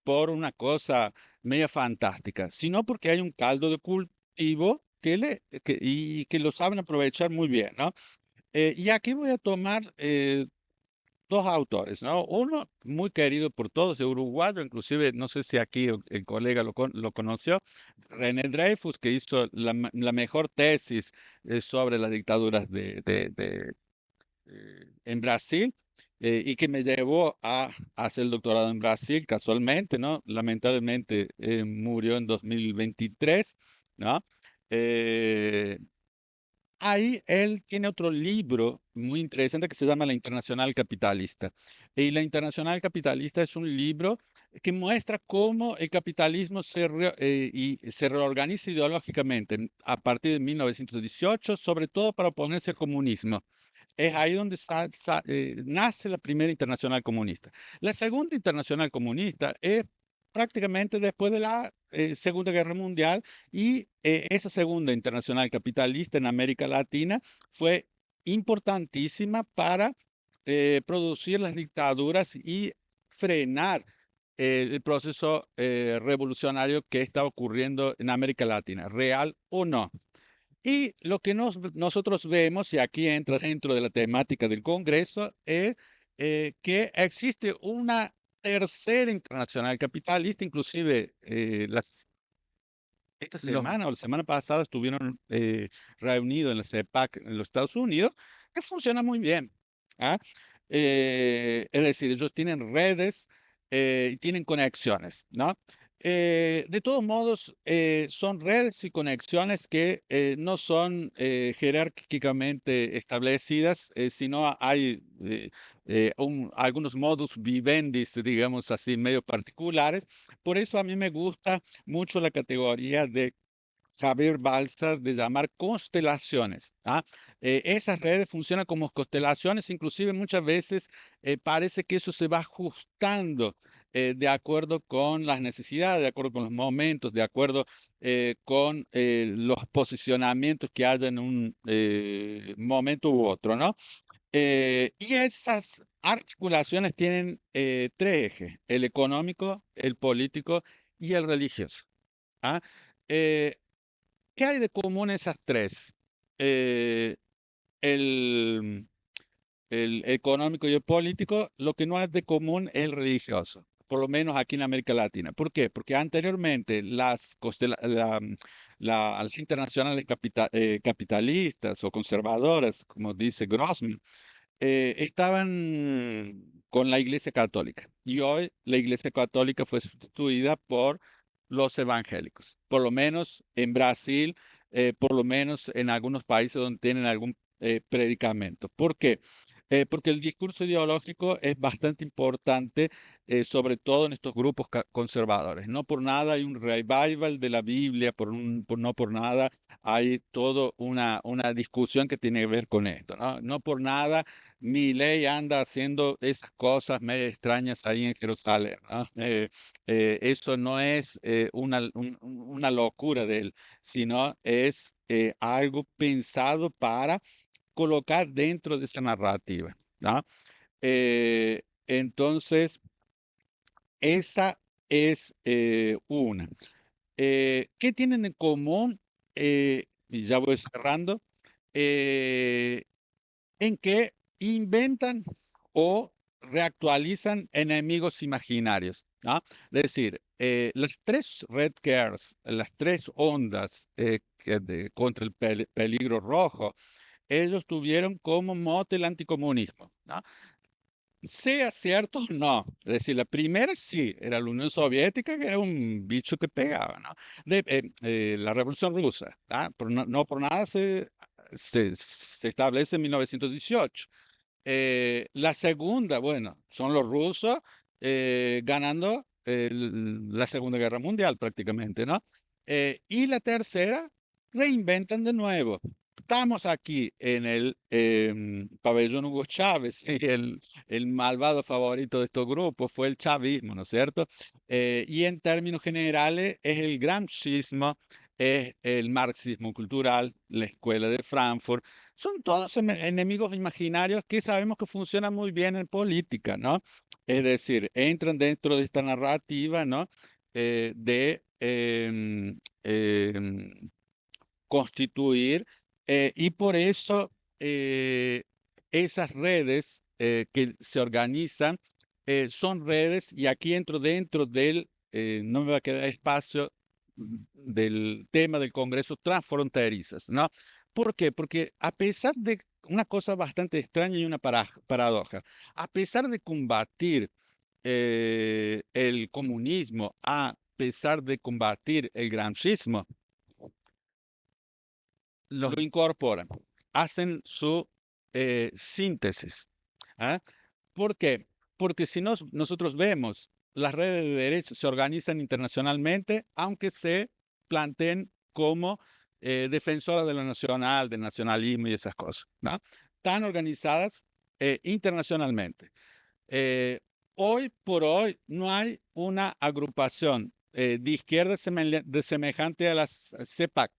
Speaker 2: por una cosa media fantástica, sino porque hay un caldo de cultivo y que lo saben aprovechar muy bien, ¿no? Y aquí voy a tomar dos autores, ¿no? Uno muy querido por todos, de uruguayo, inclusive no sé si aquí el colega lo conoció, René Dreyfus, que hizo la mejor tesis sobre las dictaduras en Brasil, y que me llevó a hacer el doctorado en Brasil casualmente, ¿no? Lamentablemente murió en 2023, ¿no? Eh, Ahí él tiene otro libro muy interesante que se llama La Internacional Capitalista. Y La Internacional Capitalista es un libro que muestra cómo el capitalismo se reorganiza ideológicamente a partir de 1918, sobre todo para oponerse al comunismo. Es ahí donde nace la primera internacional comunista. La segunda internacional comunista es prácticamente después de la Segunda Guerra Mundial y esa segunda internacional capitalista en América Latina fue importantísima para producir las dictaduras y frenar el proceso revolucionario que está ocurriendo en América Latina, real o no. Y lo que nosotros vemos, y aquí entra dentro de la temática del Congreso, es que existe una tercera internacional capitalista, inclusive esta
Speaker 3: los,
Speaker 2: semana o la semana pasada estuvieron reunidos en la CEPAC en los Estados Unidos, que funciona muy bien. ¿Ah? Es decir, ellos tienen redes y tienen conexiones, ¿no? De todos modos, son redes y conexiones que no son jerárquicamente establecidas, sino hay algunos modus vivendis, digamos así, medio particulares. Por eso a mí me gusta mucho la categoría de Javier Balsa de llamar constelaciones. ¿Ah? Esas redes funcionan como constelaciones, inclusive muchas veces parece que eso se va ajustando de acuerdo con las necesidades, de acuerdo con los momentos, de acuerdo con los posicionamientos que haya en un momento u otro, ¿no? Y esas articulaciones tienen tres ejes: el económico, el político y el religioso. ¿Ah? Eh, ¿Qué hay de común esas tres? Eh, el, el económico y el político, lo que no es de común es el religioso, por lo menos aquí en América Latina. ¿Por qué? Porque anteriormente las internacionales capitalistas o conservadoras, como dice Grossman, estaban con la Iglesia Católica y hoy la Iglesia Católica fue sustituida por los evangélicos, por lo menos en Brasil, por lo menos en algunos países donde tienen algún predicamento. ¿Por qué? Porque el discurso ideológico es bastante importante, sobre todo en estos grupos conservadores. No por nada hay un revival de la Biblia, no por nada hay toda una discusión que tiene que ver con esto, ¿no? No por nada Milei anda haciendo esas cosas medio extrañas ahí en Jerusalén, ¿no? Eso no es una locura de él, sino es algo pensado para colocar dentro de esa narrativa, ¿no? Entonces, esa es una. ¿Qué tienen en común? Y ya voy cerrando. eh, en que inventan o reactualizan enemigos imaginarios, ¿no? Es decir, las tres Red Cares, las tres ondas contra el peligro rojo, ellos tuvieron como mote el anticomunismo, ¿no? Sea cierto o no, es decir, la primera sí, era la Unión Soviética, que era un bicho que pegaba, ¿no? La Revolución Rusa, ¿ah? No por nada se establece en 1918. La segunda, bueno, son los rusos ganando la Segunda Guerra Mundial prácticamente, ¿no? Y la tercera, reinventan de nuevo. Estamos aquí en el pabellón Hugo Chávez y el malvado favorito de estos grupos fue el chavismo, ¿no es cierto? Y en términos generales es el gramscismo, es el marxismo cultural, la escuela de Frankfurt, son todos enemigos imaginarios que sabemos que funcionan muy bien en política, ¿no? Es decir, entran dentro de esta narrativa, ¿no? De constituir, y por eso esas redes que se organizan son redes, y aquí entro dentro del, no me va a quedar espacio del tema del Congreso, transfronterizas, ¿no? ¿Por qué? Porque a pesar de una cosa bastante extraña y una paradoja, a pesar de combatir el comunismo, a pesar de combatir el gramscismo, lo incorporan, hacen su síntesis. ¿Ah? ¿Por qué? Porque si nosotros vemos, las redes de derecha se organizan internacionalmente, aunque se planteen como defensoras de lo nacional, del nacionalismo y esas cosas, ¿no? Están organizadas internacionalmente. Hoy por hoy no hay una agrupación de izquierda semejante a las CEPAC.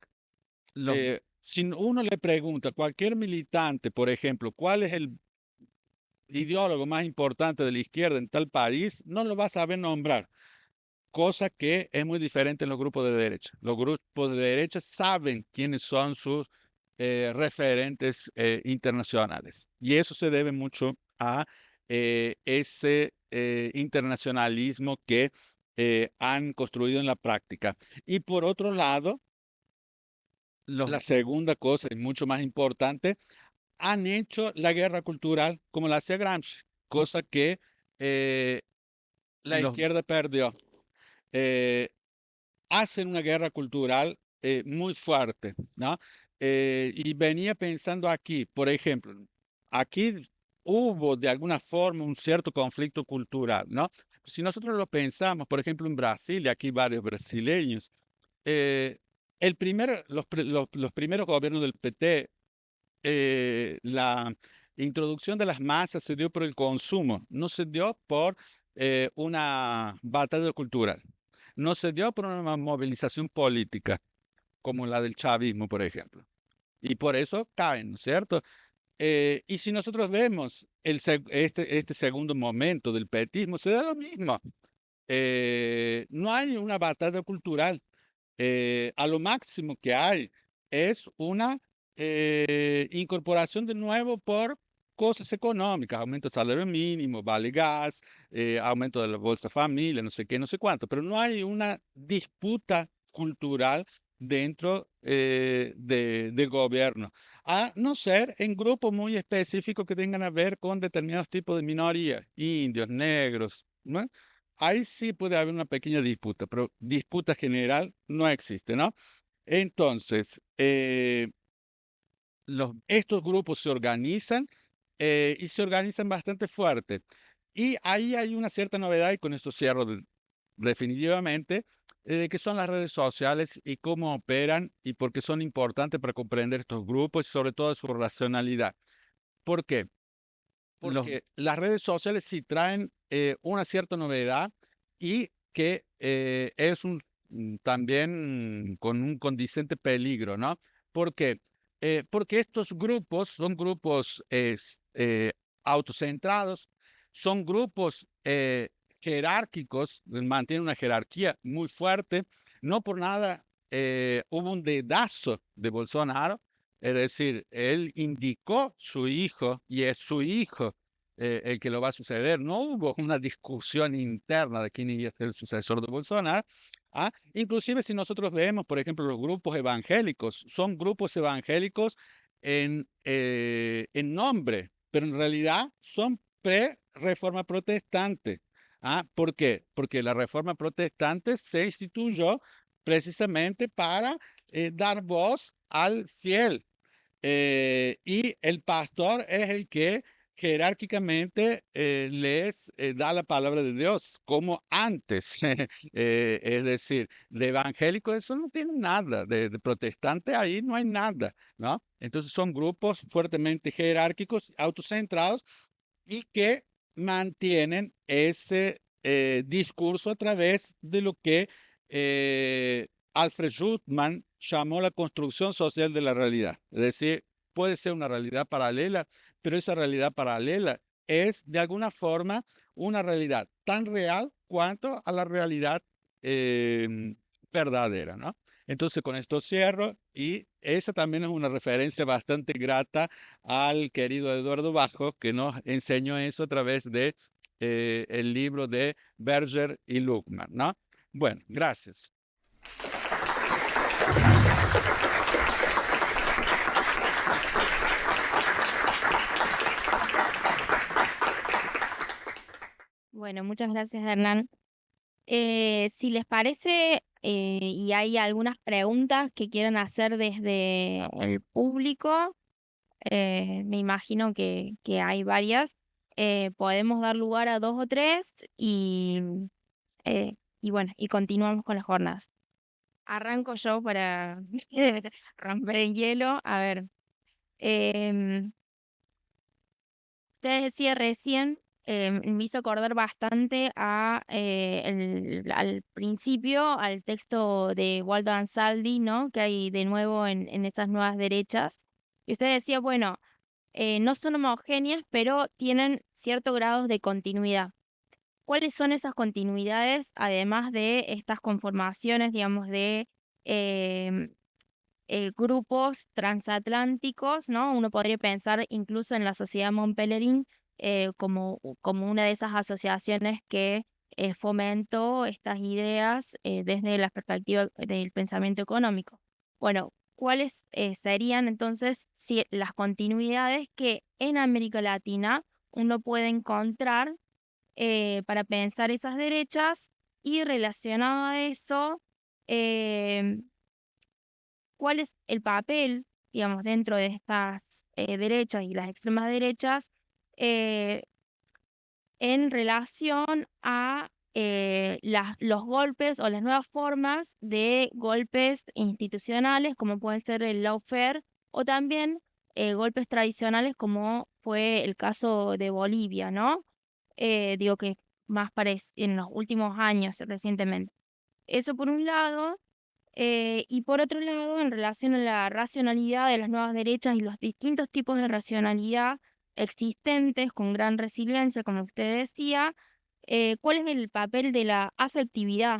Speaker 2: Si uno le pregunta a cualquier militante, por ejemplo, ¿cuál es el ideólogo más importante de la izquierda en tal país? No lo va a saber nombrar, cosa que es muy diferente en los grupos de derecha. Los grupos de derecha saben quiénes son sus referentes internacionales, y eso se debe mucho a ese internacionalismo que han construido en la práctica. Y por otro lado, la segunda cosa, y mucho más importante, han hecho la guerra cultural como la hacía Gramsci, cosa que la izquierda perdió. Eh, Hacen una guerra cultural muy fuerte, ¿no? Y venía pensando aquí, por ejemplo, aquí hubo de alguna forma un cierto conflicto cultural, ¿no? Si nosotros lo pensamos, por ejemplo, en Brasil, y aquí varios brasileños, eh, los primeros gobiernos del PT, la introducción de las masas se dio por el consumo, no se dio por una batalla cultural, no se dio por una movilización política como la del chavismo, por ejemplo. Y por eso caen, ¿no es cierto? Y si nosotros vemos este segundo momento del petismo, se da lo mismo. No hay una batalla cultural. A lo máximo que hay es una incorporación de nuevo por cosas económicas, aumento del salario mínimo, vale gas, aumento de la Bolsa Familia, no sé qué, no sé cuánto, pero no hay una disputa cultural dentro del gobierno, a no ser en grupos muy específicos que tengan a ver con determinados tipos de minorías, indios, negros, ¿no? Ahí sí puede haber una pequeña disputa, pero disputa general no existe, ¿no? Entonces, estos grupos se organizan y se organizan bastante fuerte. Y ahí hay una cierta novedad, y con esto cierro definitivamente, que son las redes sociales y cómo operan y por qué son importantes para comprender estos grupos y sobre todo su racionalidad. ¿Por qué? Porque las redes sociales sí traen una cierta novedad, y que es también con un condicente peligro, ¿no? ¿Por qué? Porque estos grupos son grupos autocentrados, son grupos jerárquicos, mantienen una jerarquía muy fuerte. No por nada hubo un dedazo de Bolsonaro, es decir, él indicó su hijo y es su hijo el que lo va a suceder. No hubo una discusión interna de quién iba a ser el sucesor de Bolsonaro. Inclusive si nosotros vemos, por ejemplo, los grupos evangélicos, son grupos evangélicos en nombre, pero en realidad son pre-reforma protestante. ¿Por qué? Porque la reforma protestante se instituyó precisamente para dar voz al fiel. Y el pastor es el que jerárquicamente les da la palabra de Dios, como antes. Es decir, de evangélico eso no tiene nada, de protestante ahí no hay nada, ¿no? Entonces son grupos fuertemente jerárquicos, autocentrados y que mantienen ese discurso a través de lo que Alfred Schutman llamó la construcción social de la realidad. Es decir, puede ser una realidad paralela, pero esa realidad paralela es de alguna forma una realidad tan real cuanto a la realidad verdadera, ¿no? Entonces con esto cierro y esa también es una referencia bastante grata al querido Eduardo Bajo, que nos enseñó eso a través de el libro de Berger y Luckmann, ¿no? Bueno, gracias.
Speaker 1: Bueno, muchas gracias, Hernán. Si les parece, y hay algunas preguntas que quieran hacer desde el público, me imagino que hay varias, podemos dar lugar a 2 o 3 y bueno, y continuamos con las jornadas. Arranco yo para romper el hielo. A ver, em, usted decía recién, me hizo acordar bastante al principio, al texto de Waldo Ansaldi, ¿no? Que hay de nuevo en estas nuevas derechas. Y usted decía, bueno, no son homogéneas, pero tienen cierto grado de continuidad. ¿Cuáles son esas continuidades, además de estas conformaciones, digamos, de em, grupos transatlánticos, ¿no? Uno podría pensar incluso en la Sociedad Mont Pelerin como una de esas asociaciones que fomentó estas ideas desde la perspectiva del pensamiento económico. Bueno, ¿cuáles serían entonces las continuidades que en América Latina uno puede encontrar para pensar esas derechas y relacionado a eso? em, ¿Cuál es el papel, digamos, dentro de estas derechas y las extremas derechas eh, en relación a los golpes o las nuevas formas de golpes institucionales, como pueden ser el lawfare, o también golpes tradicionales, como fue el caso de Bolivia, ¿no? Digo que más parece en los últimos años, recientemente. Eso por un lado. Y por otro lado, en relación a la racionalidad de las nuevas derechas y los distintos tipos de racionalidad existentes con gran resiliencia, como usted decía, ¿cuál es el papel de la afectividad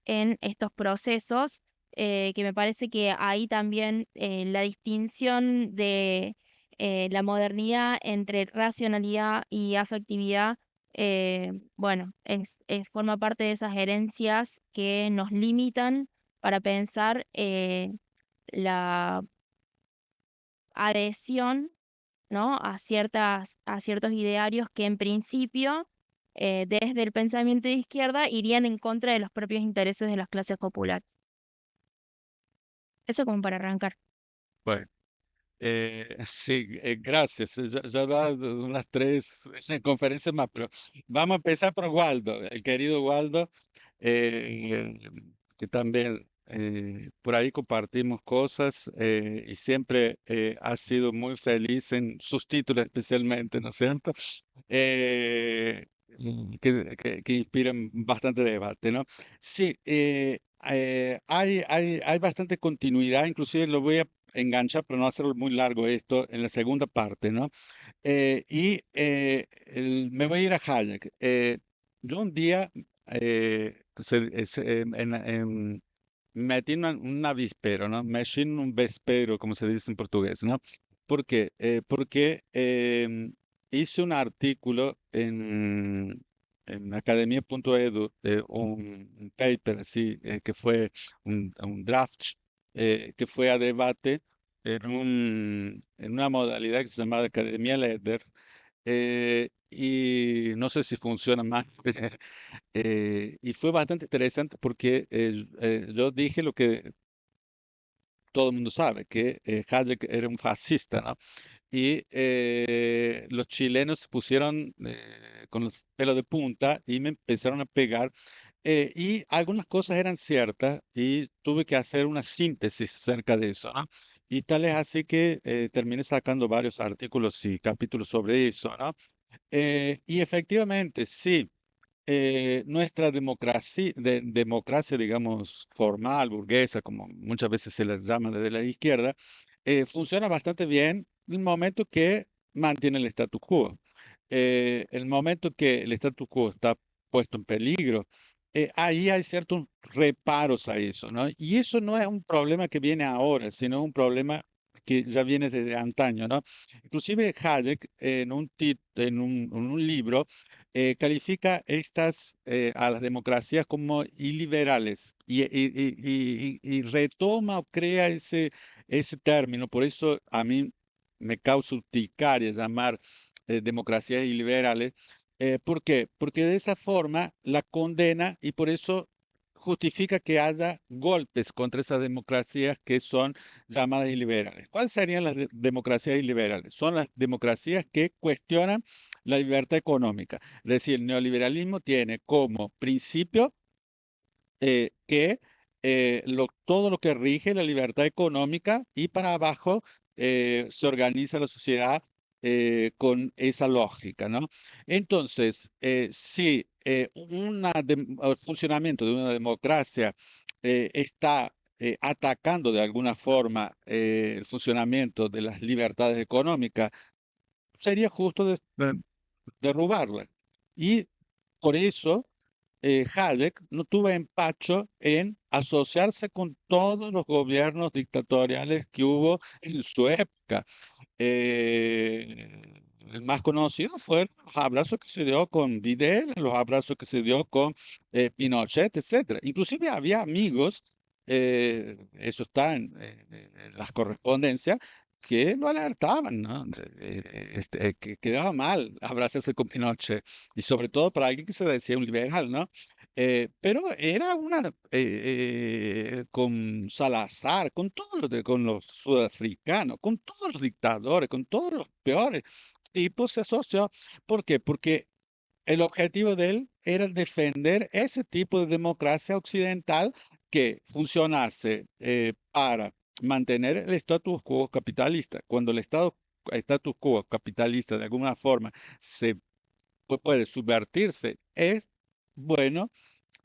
Speaker 1: en estos procesos? Que me parece que ahí también la distinción de la modernidad entre racionalidad y afectividad, bueno, forma parte de esas herencias que nos limitan para pensar la adhesión, ¿no? A ciertos idearios que en principio, desde el pensamiento de izquierda, irían en contra de los propios intereses de las clases populares. Eso como para arrancar.
Speaker 2: Bueno, sí, gracias. Ya va unas 3 conferencias más, pero vamos a empezar por Waldo, el querido Waldo, eh, que también por ahí compartimos cosas y siempre ha sido muy feliz en sus títulos especialmente, ¿no es cierto? Que inspiran bastante debate, ¿no? Sí, hay bastante continuidad, inclusive lo voy a enganchar, pero no hacerlo muy largo esto, en la segunda parte, ¿no? Me voy a ir a Hayek. Yo un día metí un avispero, ¿no? Me eché en un vespero, como se dice en portugués, ¿no? ¿Por qué? Porque hice un artículo en academia.edu, un paper así, que fue un draft, que fue a debate en una modalidad que se llamaba Academia Leader, y no sé si funciona más. Y fue bastante interesante porque yo dije lo que todo el mundo sabe, que Hayek era un fascista, ¿no? Y los chilenos se pusieron con los pelos de punta y me empezaron a pegar. Y algunas cosas eran ciertas y tuve que hacer una síntesis acerca de eso, ¿no? Y tal es así que terminé sacando varios artículos y capítulos sobre eso, ¿no? Y efectivamente, sí, nuestra democracia, digamos, formal, burguesa, como muchas veces se le llama desde la izquierda, funciona bastante bien el momento que mantiene el status quo. El momento que el status quo está puesto en peligro, ahí hay ciertos reparos a eso, ¿no? Y eso no es un problema que viene ahora, sino un problema que ya viene desde antaño, ¿no? Inclusive Hayek en un libro califica a las democracias como iliberales y retoma o crea ese término. Por eso a mí me causa urticaria llamar democracias iliberales. ¿Por qué? Porque de esa forma la condena y por eso justifica que haya golpes contra esas democracias que son llamadas iliberales. ¿Cuáles serían las democracias iliberales? Son las democracias que cuestionan la libertad económica. Es decir, el neoliberalismo tiene como principio que todo lo que rige la libertad económica y para abajo se organiza la sociedad con esa lógica, ¿no? Entonces, si el funcionamiento de una democracia está atacando de alguna forma el funcionamiento de las libertades económicas, sería justo derrubarla. Y por eso Hayek no tuvo empacho en asociarse con todos los gobiernos dictatoriales que hubo en su época. El más conocido fue los abrazos que se dio con Videla, los abrazos que se dio con Pinochet, etcétera. Inclusive había amigos, eso está en las correspondencias, que lo alertaban, ¿no? Que quedaba mal abrazarse con Pinochet, y sobre todo para alguien que se decía un liberal, ¿no? Pero era con Salazar, con todos con los sudafricanos, con todos los dictadores, con todos los peores tipos se asoció. ¿Por qué? Porque el objetivo de él era defender ese tipo de democracia occidental que funcionase para mantener el status quo capitalista. Cuando el status quo capitalista de alguna forma puede subvertirse, es bueno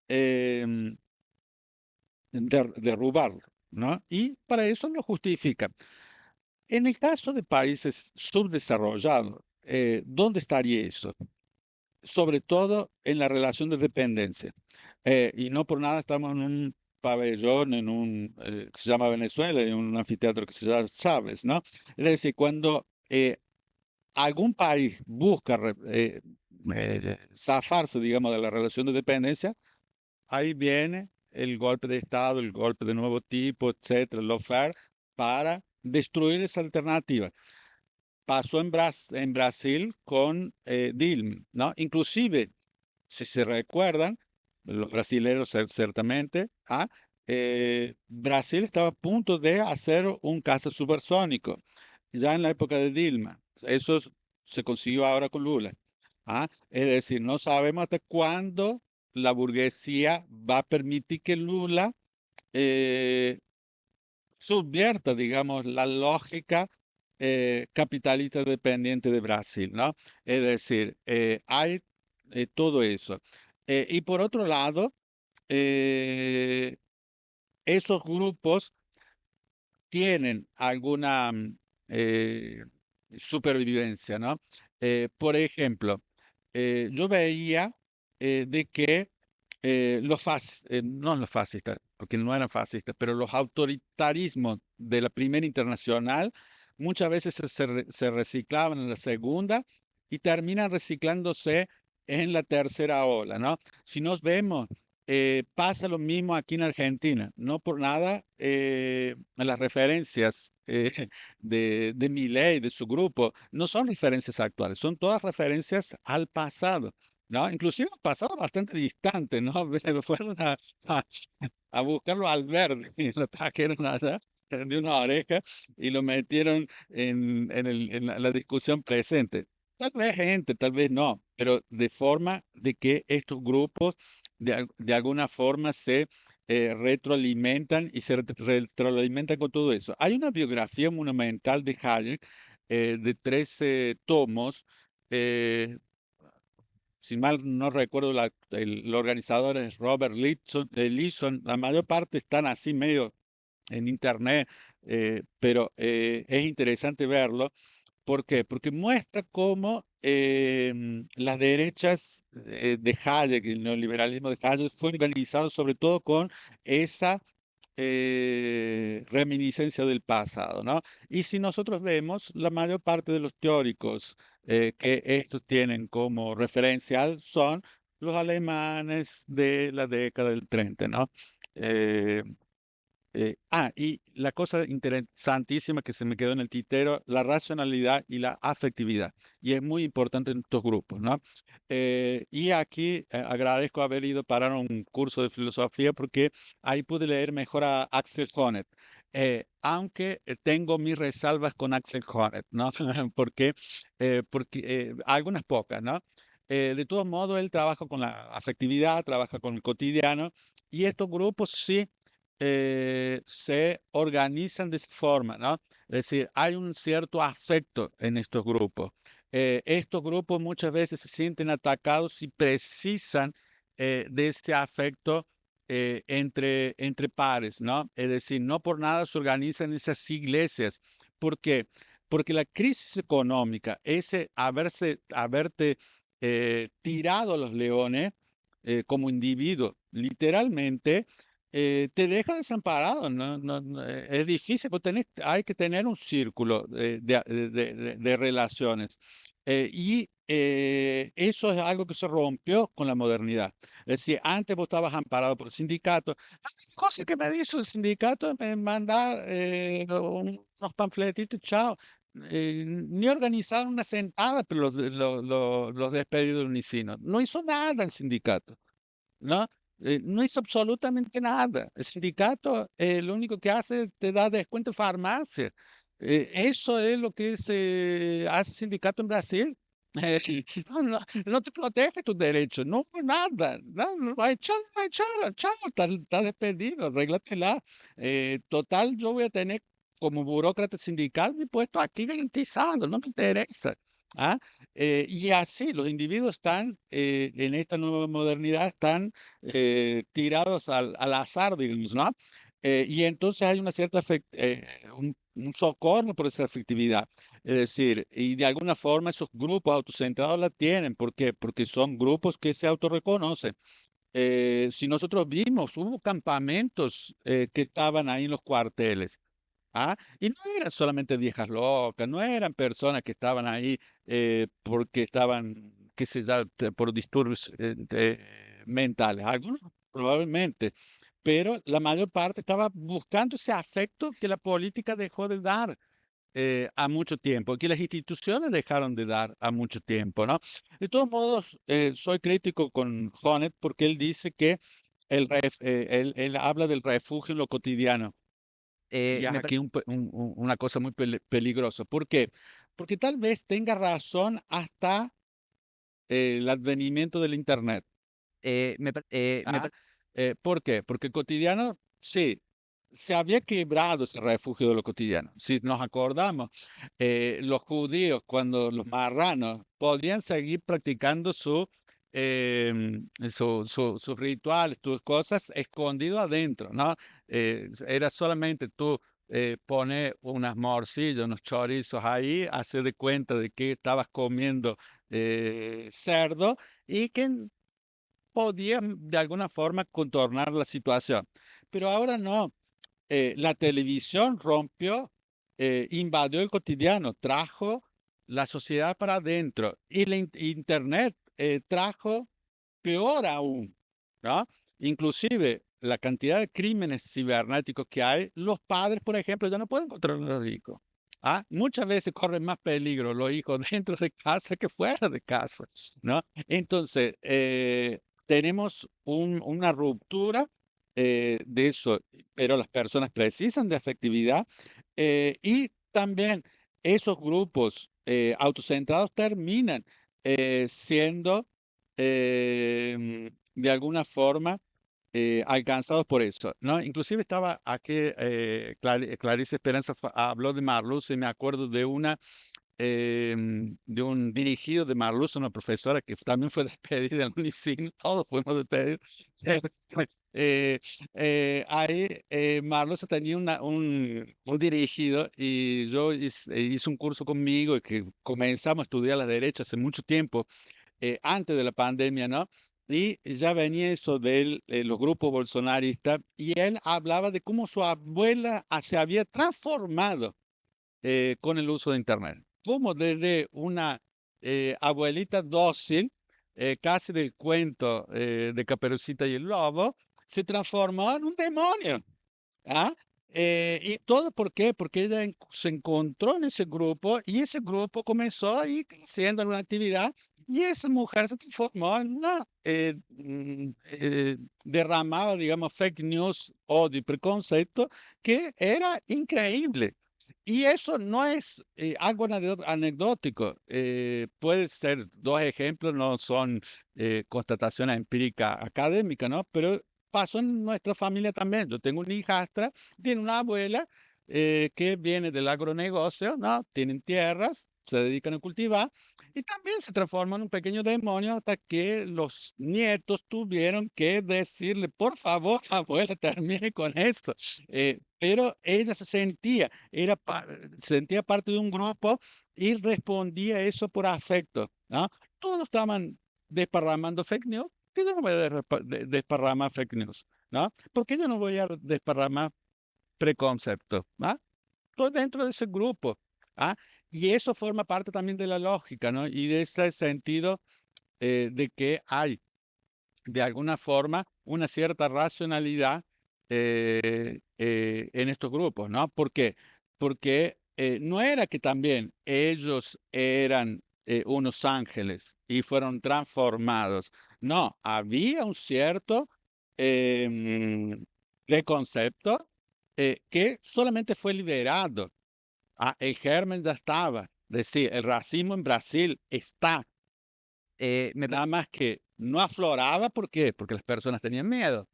Speaker 2: em, derrubarlo, ¿no? Y para eso lo justifican. En el caso de países subdesarrollados, ¿dónde estaría eso? Sobre todo en la relación de dependencia. Y no por nada estamos en un pabellón, que se llama Venezuela, en un anfiteatro que se llama Chávez, ¿no? Es decir, cuando algún país busca zafarse, digamos, de la relación de dependencia, ahí viene el golpe de Estado, el golpe de nuevo tipo, etcétera, el lawfare, para destruir esa alternativa. Pasó en Brasil con Dilma, ¿no? Inclusive, si se recuerdan, los brasileños ciertamente, Brasil estaba a punto de hacer un caza supersónico, ya en la época de Dilma. Eso se consiguió ahora con Lula. Es decir, no sabemos hasta cuándo la burguesía va a permitir que Lula eh, subvierta, digamos, la lógica capitalista dependiente de Brasil, ¿no? Es decir, hay todo eso. Y por otro lado, eh, esos grupos tienen alguna eh, supervivencia, ¿no? Por ejemplo, yo veía de que no los fascistas, porque no eran fascistas, pero los autoritarismos de la Primera Internacional muchas veces se reciclaban en la Segunda y terminan reciclándose en la tercera ola, ¿no? Si nos vemos, pasa lo mismo aquí en Argentina. No por nada, las referencias de Milei, de su grupo, no son referencias actuales, son todas referencias al pasado, ¿no? Inclusive un pasado bastante distante, ¿no? Fueron a a buscarlo al verde y lo trajeron allá de una oreja y lo metieron en la discusión presente. Tal vez gente, tal vez no, pero de forma de que estos grupos de alguna forma se retroalimentan y se retroalimentan con todo eso. Hay una biografía monumental de Hayek de 13 tomos. eh, si mal no recuerdo, el organizador es Robert Leeson. La mayor parte están así medio en internet, pero es interesante verlo. ¿Por qué? Porque muestra cómo las derechas de Hayek, el neoliberalismo de Hayek, fue organizado sobre todo con esa reminiscencia del pasado, ¿no? Y si nosotros vemos, la mayor parte de los teóricos que estos tienen como referencial son los alemanes de la década del 30, ¿no? Eh, y la cosa interesantísima que se me quedó en el tintero, la racionalidad y la afectividad. Y es muy importante en estos grupos, ¿no? Y aquí agradezco haber ido para un curso de filosofía porque ahí pude leer mejor a Axel Honneth. Aunque tengo mis resalvas con Axel Honneth, ¿no? Porque, algunas pocas, ¿no? De todos modos, él trabaja con la afectividad, trabaja con el cotidiano, y estos grupos sí se organizan de esa forma, ¿no? Es decir, hay un cierto afecto en estos grupos. Estos grupos muchas veces se sienten atacados y precisan de ese afecto entre pares, ¿no? Es decir, no por nada se organizan esas iglesias. ¿Por qué? Porque la crisis económica, ese haberte tirado a los leones como individuo, literalmente, te deja desamparado, es difícil, pues hay que tener un círculo de relaciones. Eso es algo que se rompió con la modernidad. Es decir, antes vos estabas amparado por el sindicato. La cosa que me hizo el sindicato me manda unos panfletitos, chao. Ni organizaron una sentada, pero los despedidos no hicieron. No hizo nada el sindicato, ¿no? No hizo absolutamente nada. El sindicato, lo único que hace, te da descuento en farmacia. Eso es lo que hace el sindicato en Brasil. No te protege tus derechos, no por nada. No, no, a echar, chao, está despedido, arréglatela. Total, yo voy a tener como burócrata sindical mi puesto aquí garantizado, no me interesa. ¿Ah? Y así los individuos están en esta nueva modernidad, están tirados al azar, digamos, ¿no? Y entonces hay una cierta un socorro por esa afectividad. Es decir, y de alguna forma esos grupos autocentrados la tienen. ¿Por qué? Porque son grupos que se autorreconocen. Si nosotros vimos, hubo campamentos que estaban ahí en los cuarteles. Y no eran solamente viejas locas, no eran personas que estaban ahí porque estaban, qué sé yo, por disturbios mentales. Algunos probablemente, pero la mayor parte estaba buscando ese afecto que la política dejó de dar a mucho tiempo, que las instituciones dejaron de dar a mucho tiempo, ¿no? De todos modos, soy crítico con Honneth porque él dice que él habla del refugio en lo cotidiano. Y es
Speaker 3: Me pare
Speaker 2: aquí una cosa muy peligrosa. ¿Por qué? Porque tal vez tenga razón hasta el advenimiento del Internet.
Speaker 3: me pa me
Speaker 2: ¿Ah?
Speaker 3: pa
Speaker 2: ¿Por qué? Porque el cotidiano, sí, se había quebrado ese refugio de lo cotidiano. Si nos acordamos, los judíos, cuando los marranos podían seguir practicando sus rituales, tus cosas escondido adentro, ¿no? Era solamente tú poner unas morcillas, unos chorizos ahí, hacer de cuenta de que estabas comiendo cerdo y que podían de alguna forma contornar la situación. Pero ahora no. La televisión rompió, invadió el cotidiano, trajo la sociedad para adentro. Y la Internet trajo peor aún, ¿no? Inclusive la cantidad de crímenes cibernéticos que hay, los padres, por ejemplo, ya no pueden controlar a los hijos. Muchas veces corren más peligro los hijos dentro de casa que fuera de casa, ¿no? Entonces, tenemos una ruptura de eso, pero las personas precisan de afectividad y también esos grupos autocentrados terminan siendo de alguna forma alcanzados por eso, ¿no? Inclusive estaba aquí, Clarice Esperanza habló de Marluz y me acuerdo de un dirigido de Marluz, una profesora que también fue despedida en Unicino, todos fuimos despedidos. Eh, ahí Marluz tenía un dirigido y yo hice un curso conmigo y que comenzamos a estudiar la derecha hace mucho tiempo antes de la pandemia, ¿no? Y ya venía eso de los grupos bolsonaristas y él hablaba de cómo su abuela se había transformado con el uso de Internet. Como desde una abuelita dócil, casi del cuento de Caperucita y el Lobo, se transformó en un demonio. ¿Ah? ¿Y todo por qué? Porque ella se encontró en ese grupo y ese grupo comenzó a ir creciendo en una actividad y esa mujer se transformó en una, derramaba, digamos, fake news, odio y preconcepto que era increíble. Y eso no es algo anecdótico. Puede ser dos ejemplos, no son constataciones empíricas académicas, ¿no? Pero pasó en nuestra familia también. Yo tengo una hijastra, tiene una abuela que viene del agronegocio, ¿no? Tienen tierras, se dedican a cultivar y también se transforma en un pequeño demonio hasta que los nietos tuvieron que decirle, por favor, abuela, termine con eso. Pero ella se sentía, sentía parte de un grupo y respondía eso por afecto, ¿no? Todos estaban desparramando fake news, que yo no voy a desparramar fake news, ¿no? ¿Por qué yo no voy a desparramar preconceptos? Estoy dentro de ese grupo. ¿Ah? Y eso forma parte también de la lógica, ¿no? Y de ese sentido de que hay, de alguna forma, una cierta racionalidad en estos grupos, ¿no? ¿Por qué? Porque no era que también ellos eran unos ángeles y fueron transformados. No, había un cierto preconcepto que solamente fue liberado. El germen ya estaba. Es decir, el racismo en Brasil está. Nada más que no afloraba, ¿por qué? Porque las personas tenían miedo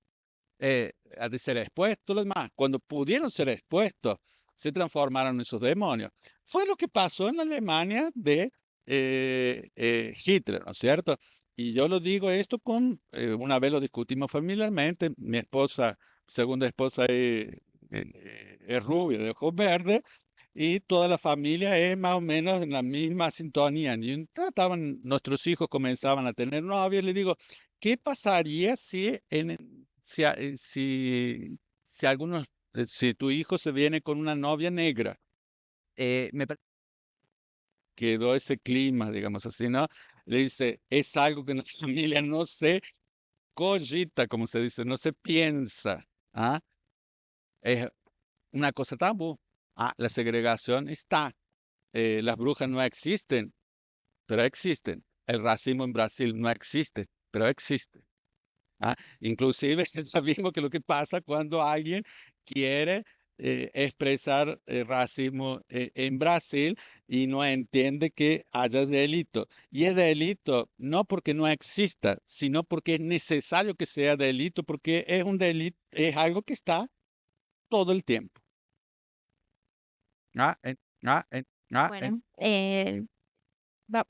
Speaker 2: de ser expuestos, los demás. Cuando pudieron ser expuestos, se transformaron en esos demonios. Fue lo que pasó en la Alemania de Hitler, ¿no es cierto? Y yo lo digo esto una vez lo discutimos familiarmente, mi esposa, segunda esposa es rubia, de ojos verdes, y toda la familia es más o menos en la misma sintonía. Y nuestros hijos comenzaban a tener novios, le digo, ¿qué pasaría si tu hijo se viene con una novia negra?
Speaker 3: Me pa
Speaker 2: Quedó ese clima, digamos así, ¿no? Le dice, es algo que en la familia no se cogita, como se dice, no se piensa. Es una cosa tabú. La segregación está. Las brujas no existen, pero existen. El racismo en Brasil no existe, pero existe. Inclusive sabemos que lo que pasa cuando alguien quiere expresar racismo en Brasil y no entiende que haya delito. Y es delito no porque no exista, sino porque es necesario que sea delito, porque es un delito, es algo que está todo el tiempo. Ah, en- ah, en-
Speaker 1: Bueno,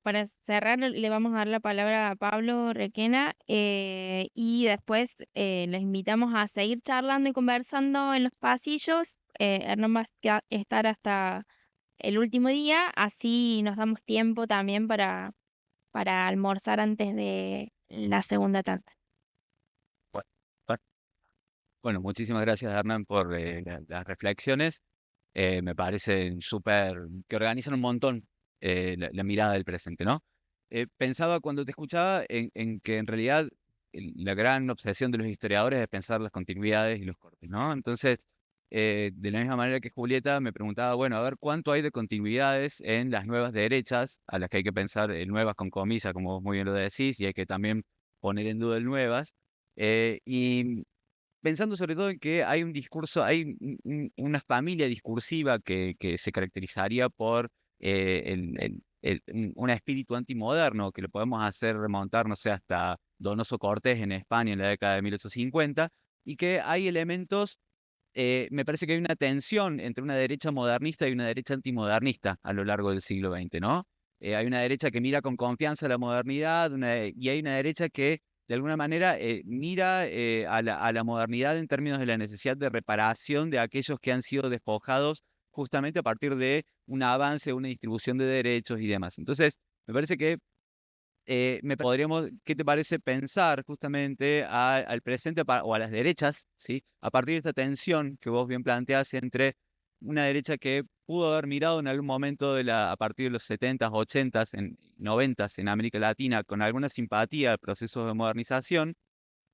Speaker 1: para cerrar, le vamos a dar la palabra a Pablo Requena y después les invitamos a seguir charlando y conversando en los pasillos. Hernán va a estar hasta el último día, así nos damos tiempo también para almorzar antes de la segunda tanda.
Speaker 3: Bue bue bueno, muchísimas gracias, Hernán, por las reflexiones. Me parecen súper que organizan un montón la mirada del presente, ¿no? Pensaba cuando te escuchaba en que en realidad la gran obsesión de los historiadores es pensar las continuidades y los cortes, ¿no? Entonces, de la misma manera que Julieta me preguntaba, bueno, a ver, ¿cuánto hay de continuidades en las nuevas derechas, a las que hay que pensar nuevas con comillas, como vos muy bien lo decís, y hay que también poner en duda el nuevas? Y pensando sobre todo en que hay un discurso, hay una familia discursiva que se caracterizaría por un espíritu antimoderno, que lo podemos hacer remontar, no sé, hasta Donoso Cortés en España en la década de 1850, y que hay elementos, me parece que hay una tensión entre una derecha modernista y una derecha antimodernista a lo largo del siglo XX, ¿no? Hay una derecha que mira con confianza la modernidad, y hay una derecha que de alguna manera mira a la modernidad en términos de la necesidad de reparación de aquellos que han sido despojados justamente a partir de un avance, una distribución de derechos y demás. Entonces, me parece que ¿qué te parece pensar justamente al presente o a las derechas, ¿sí? A partir de esta tensión que vos bien planteás entre una derecha que pudo haber mirado en algún momento a partir de los 70s, 80s, 90s en América Latina con alguna simpatía al proceso de modernización,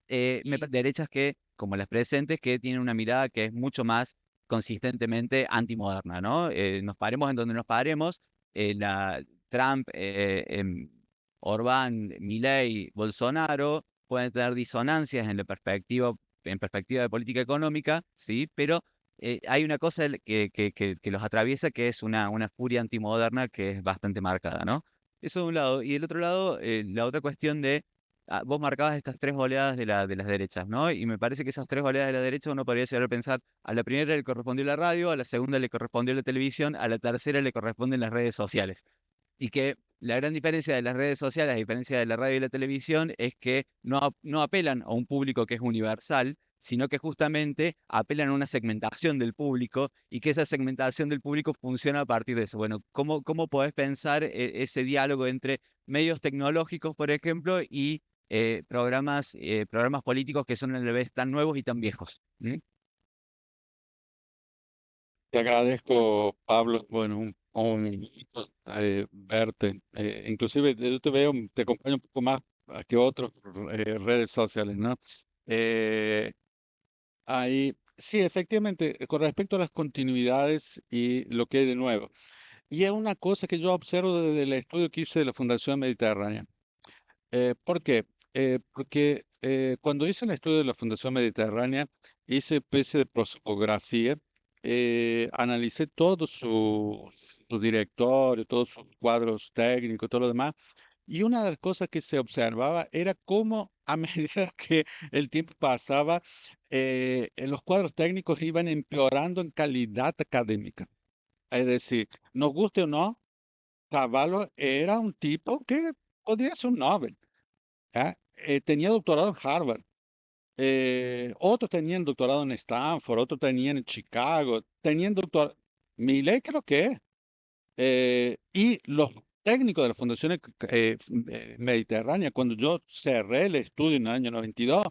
Speaker 3: derechas que, como las presentes, que tienen una mirada que es mucho más consistentemente antimoderna, ¿no? Nos paremos en donde nos paremos, Trump, Orbán, Milei, Bolsonaro pueden tener disonancias en perspectiva de política económica, ¿sí? Pero hay una cosa que los atraviesa, que es una furia antimoderna que es bastante marcada, ¿no? Eso de un lado. Y del otro lado, la otra cuestión vos marcabas estas tres oleadas de las derechas, ¿no? Y me parece que esas tres oleadas de la derecha uno podría llegar a pensar, a la primera le correspondió la radio, a la segunda le correspondió la televisión, a la tercera le corresponden las redes sociales. Y que la gran diferencia de las redes sociales, a diferencia de la radio y la televisión, es que no apelan a un público que es universal, sino que justamente apelan a una segmentación del público y que esa segmentación del público funciona a partir de eso. Bueno, ¿cómo podés pensar ese diálogo entre medios tecnológicos, por ejemplo, y programas políticos que son a la vez tan nuevos y tan viejos? ¿Mm?
Speaker 2: Te agradezco, Pablo. Bueno, un gusto verte. Inclusive yo te veo, te acompaño un poco más que otros redes sociales, ¿no? Eh, sí, efectivamente, con respecto a las continuidades y lo que hay de nuevo. Y es una cosa que yo observo desde el estudio que hice de la Fundación Mediterránea. ¿Por qué? Porque cuando hice el estudio de la Fundación Mediterránea, hice especie de prosopografía, analicé todo su directorio, todos sus cuadros técnicos, todo lo demás, y una de las cosas que se observaba era cómo a medida que el tiempo pasaba, los cuadros técnicos iban empeorando en calidad académica. Es decir, nos guste o no, Cavallo era un tipo que podría ser un Nobel. ¿Ah? Tenía doctorado en Harvard, otros tenían doctorado en Stanford, otros tenían en Chicago, tenían doctorado. Milei creo que es. Y los técnicos de la Fundación Mediterránea, cuando yo cerré el estudio en el año 92,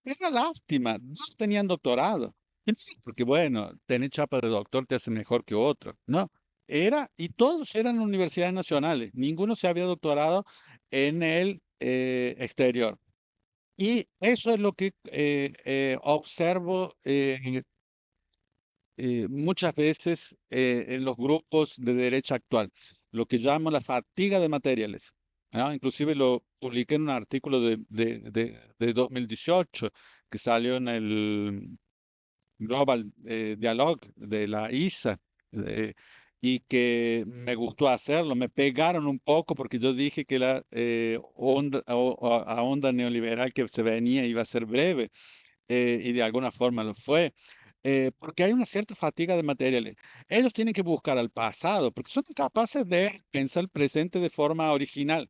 Speaker 2: era lástima, dos tenían doctorado. Y no sé, porque bueno, tener chapa de doctor te hace mejor que otro, ¿no? Y todos eran universidades nacionales, ninguno se había doctorado en el exterior. Y eso es lo que observo muchas veces en los grupos de derecha actual, lo que llamo la fatiga de materiales. ¿No? Inclusive lo publiqué en un artículo de 2018 que salió en el Global Dialogue de la ISA, eh, y que me gustó hacerlo. Me pegaron un poco porque yo dije que la onda neoliberal que se venía iba a ser breve, y de alguna forma lo fue. Porque hay una cierta fatiga de materiales. Ellos tienen que buscar al pasado, porque son incapaces de pensar el presente de forma original.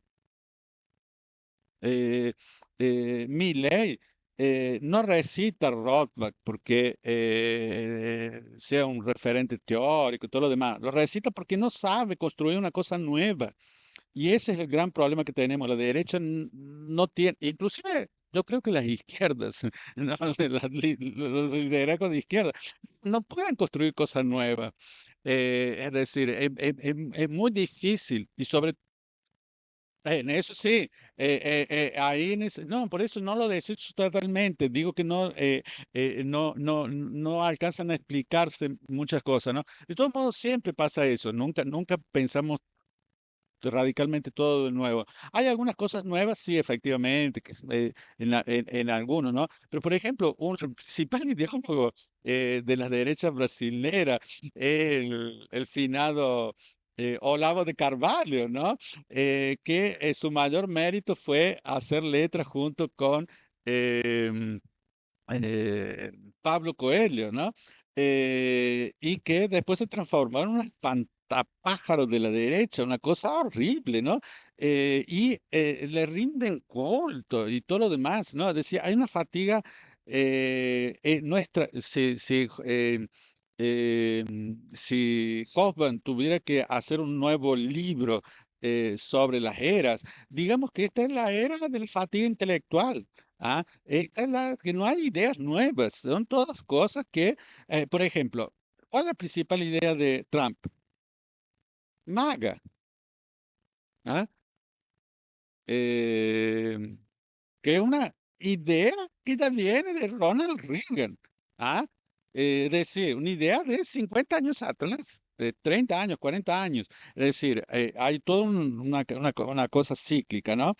Speaker 2: Eh, Milley no recita Rothbard porque sea un referente teórico y todo lo demás. Lo recita porque no sabe construir una cosa nueva. Y ese es el gran problema que tenemos. La derecha no tiene, inclusive yo creo que las izquierdas, ¿no? Los liderazgos de izquierda no pueden construir cosas nuevas. Es decir, es muy difícil y sobre en eso sí, ahí no, por eso no lo desecho totalmente, digo que no, no alcanzan a explicarse muchas cosas, ¿no? De todos modos, siempre pasa eso, nunca pensamos radicalmente todo de nuevo. Hay algunas cosas nuevas, sí, efectivamente, que en algunos, ¿no? Pero, por ejemplo, un principal ideólogo de la derecha brasilera, el finado Olavo de Carvalho, ¿no? Que su mayor mérito fue hacer letras junto con em, eh, Pablo Coelho, ¿no? Y que después se transformó en un espantapájaros de la derecha, una cosa horrible, ¿no? Le rinden culto y todo lo demás, ¿no? Decía, hay una fatiga nuestra, si Hoffman tuviera que hacer un nuevo libro sobre las eras, digamos que esta es la era de la fatiga intelectual. Esta es la que no hay ideas nuevas, son todas cosas que, por ejemplo, ¿cuál es la principal idea de Trump? MAGA, ¿ah? Em, que es una idea que ya viene de Ronald Reagan, ¿ah? Es decir, una idea de 50 años atrás, de 30 años, 40 años. Es decir, hay toda una cosa cíclica, ¿no?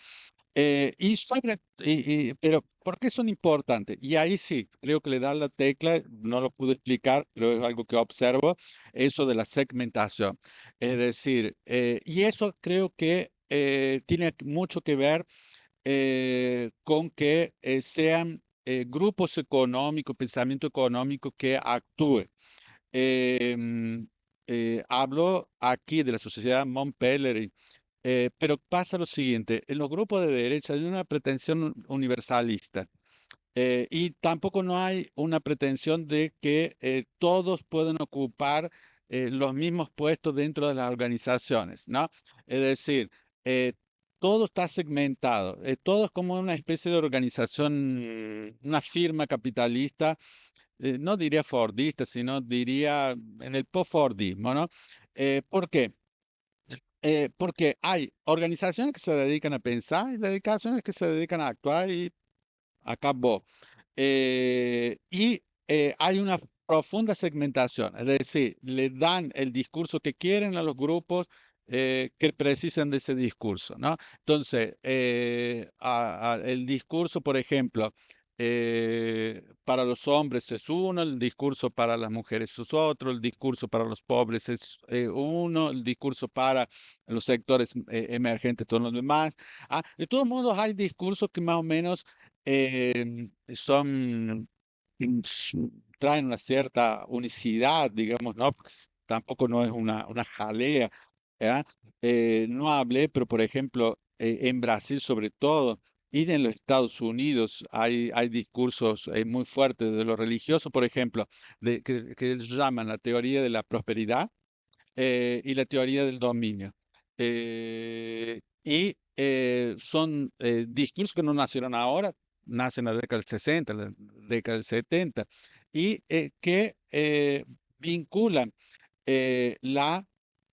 Speaker 2: Pero, ¿por qué son importantes? Y ahí sí, creo que le da la tecla, no lo pude explicar, pero es algo que observo, eso de la segmentación. Es decir, y eso creo que tiene mucho que ver con que sean grupos económicos, pensamiento económico que actúe. Em, Hablo aquí de la sociedad Montpellier, pero pasa lo siguiente, en los grupos de derecha hay una pretensión universalista y tampoco no hay una pretensión de que todos pueden ocupar los mismos puestos dentro de las organizaciones, ¿no? Es decir, eh, todo está segmentado, todo es como una especie de organización, una firma capitalista, no diría fordista, sino diría en el post-fordismo, ¿no? ¿Por qué? Porque hay organizaciones que se dedican a pensar y dedicaciones que se dedican a actuar y acabó. Hay una profunda segmentación, es decir, le dan el discurso que quieren a los grupos que precisan de ese discurso, ¿no? Entonces, el discurso, por ejemplo, para los hombres es uno, el discurso para las mujeres es otro, el discurso para los pobres es uno, el discurso para los sectores emergentes, todos los demás. De todos modos, hay discursos que más o menos son, traen una cierta unicidad, digamos, ¿no? Pues tampoco no es una jalea, ¿ya? No hablé, pero por ejemplo, en Brasil sobre todo, y en los Estados Unidos hay discursos muy fuertes de lo religioso, por ejemplo, que ellos llaman la teoría de la prosperidad y la teoría del dominio. Son discursos que no nacieron ahora, nacen en la década del 60, la década del 70, y que vinculan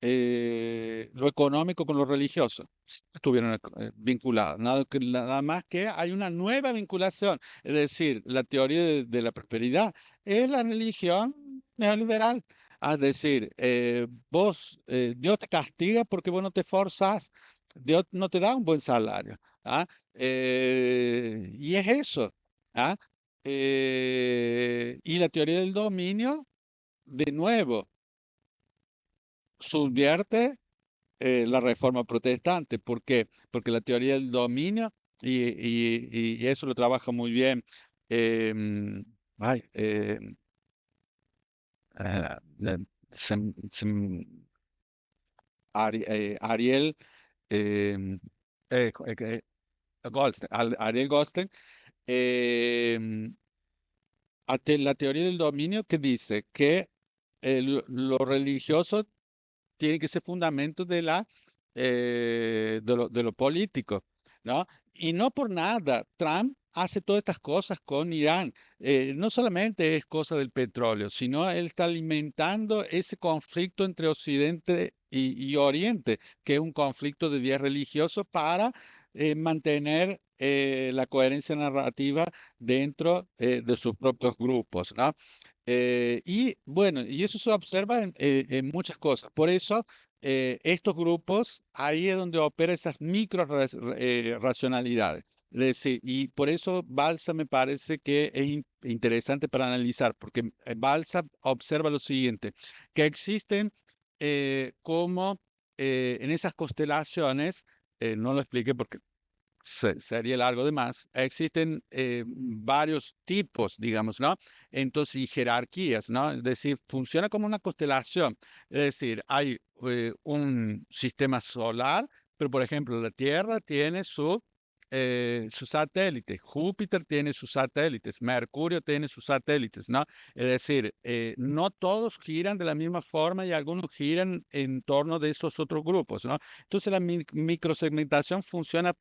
Speaker 2: lo económico con lo religioso. Estuvieron vinculados, nada más que hay una nueva vinculación, es decir, la teoría de la prosperidad es la religión neoliberal. Es decir, Dios te castiga porque vos no te esforzás, Dios no te da un buen salario. ¿Ah? Y es eso. ¿Ah? Y la teoría del dominio, de nuevo, subvierte la reforma protestante. ¿Por qué? Porque la teoría del dominio, y eso lo trabaja muy bien, em, ay, ah, Ariel em, Ariel Goldstein, em, la teoría del dominio que dice que lo religioso tiene que ser fundamento de lo político. ¿no? Y no por nada, Trump hace todas estas cosas con Irán. No solamente es cosa del petróleo, sino él está alimentando ese conflicto entre Occidente y Oriente, que es un conflicto de vías religiosos para mantener la coherencia narrativa dentro de sus propios grupos, ¿no? Y bueno, y eso se observa en muchas cosas. Por eso, estos grupos, ahí es donde opera esas micro racionalidades. Es decir, y por eso Balsa me parece que es interesante para analizar, porque Balsa observa lo siguiente, que existen como en esas constelaciones, no lo expliqué porque sería largo de más, existen varios tipos, digamos, ¿no? Entonces, y jerarquías, ¿no? Es decir, funciona como una constelación. Es decir, hay un sistema solar, pero por ejemplo, la Tierra tiene su satélite, Júpiter tiene sus satélites, Mercurio tiene sus satélites, ¿no? Es decir, no todos giran de la misma forma y algunos giran en torno de esos otros grupos, ¿no? Entonces la microsegmentación funciona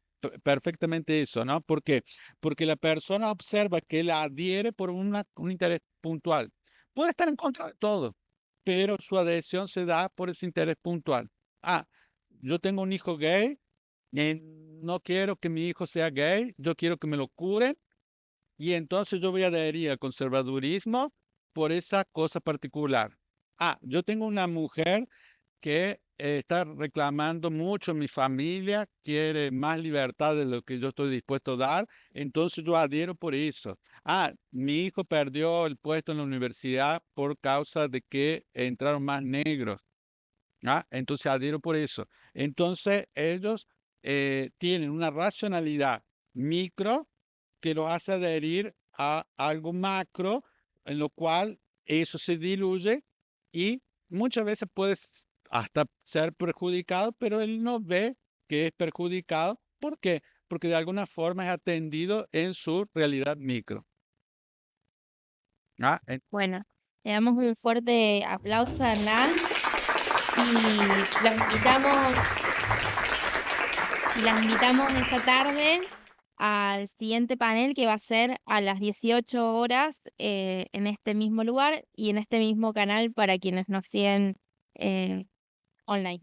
Speaker 2: perfectamente eso, ¿no? ¿Por qué? Porque la persona observa que la adhiere por un interés puntual. Puede estar en contra de todo, pero su adhesión se da por ese interés puntual. Ah, yo tengo un hijo gay, no quiero que mi hijo sea gay, yo quiero que me lo curen, y entonces yo voy a adherir al conservadurismo por esa cosa particular. Ah, yo tengo una mujer que está reclamando mucho mi familia, quiere más libertad de lo que yo estoy dispuesto a dar, entonces yo adhiero por eso. Ah, mi hijo perdió el puesto en la universidad por causa de que entraron más negros. Ah, entonces adhiero por eso. Entonces ellos tienen una racionalidad micro que los hace adherir a algo macro, en lo cual eso se diluye y muchas veces puede hasta ser perjudicado, pero él no ve que es perjudicado. ¿Por qué? Porque de alguna forma es atendido en su realidad micro. Ah,
Speaker 1: Bueno, le damos un fuerte aplauso a Hernán y las invitamos esta tarde al siguiente panel que va a ser a las 18 horas en este mismo lugar y en este mismo canal para quienes nos siguen online.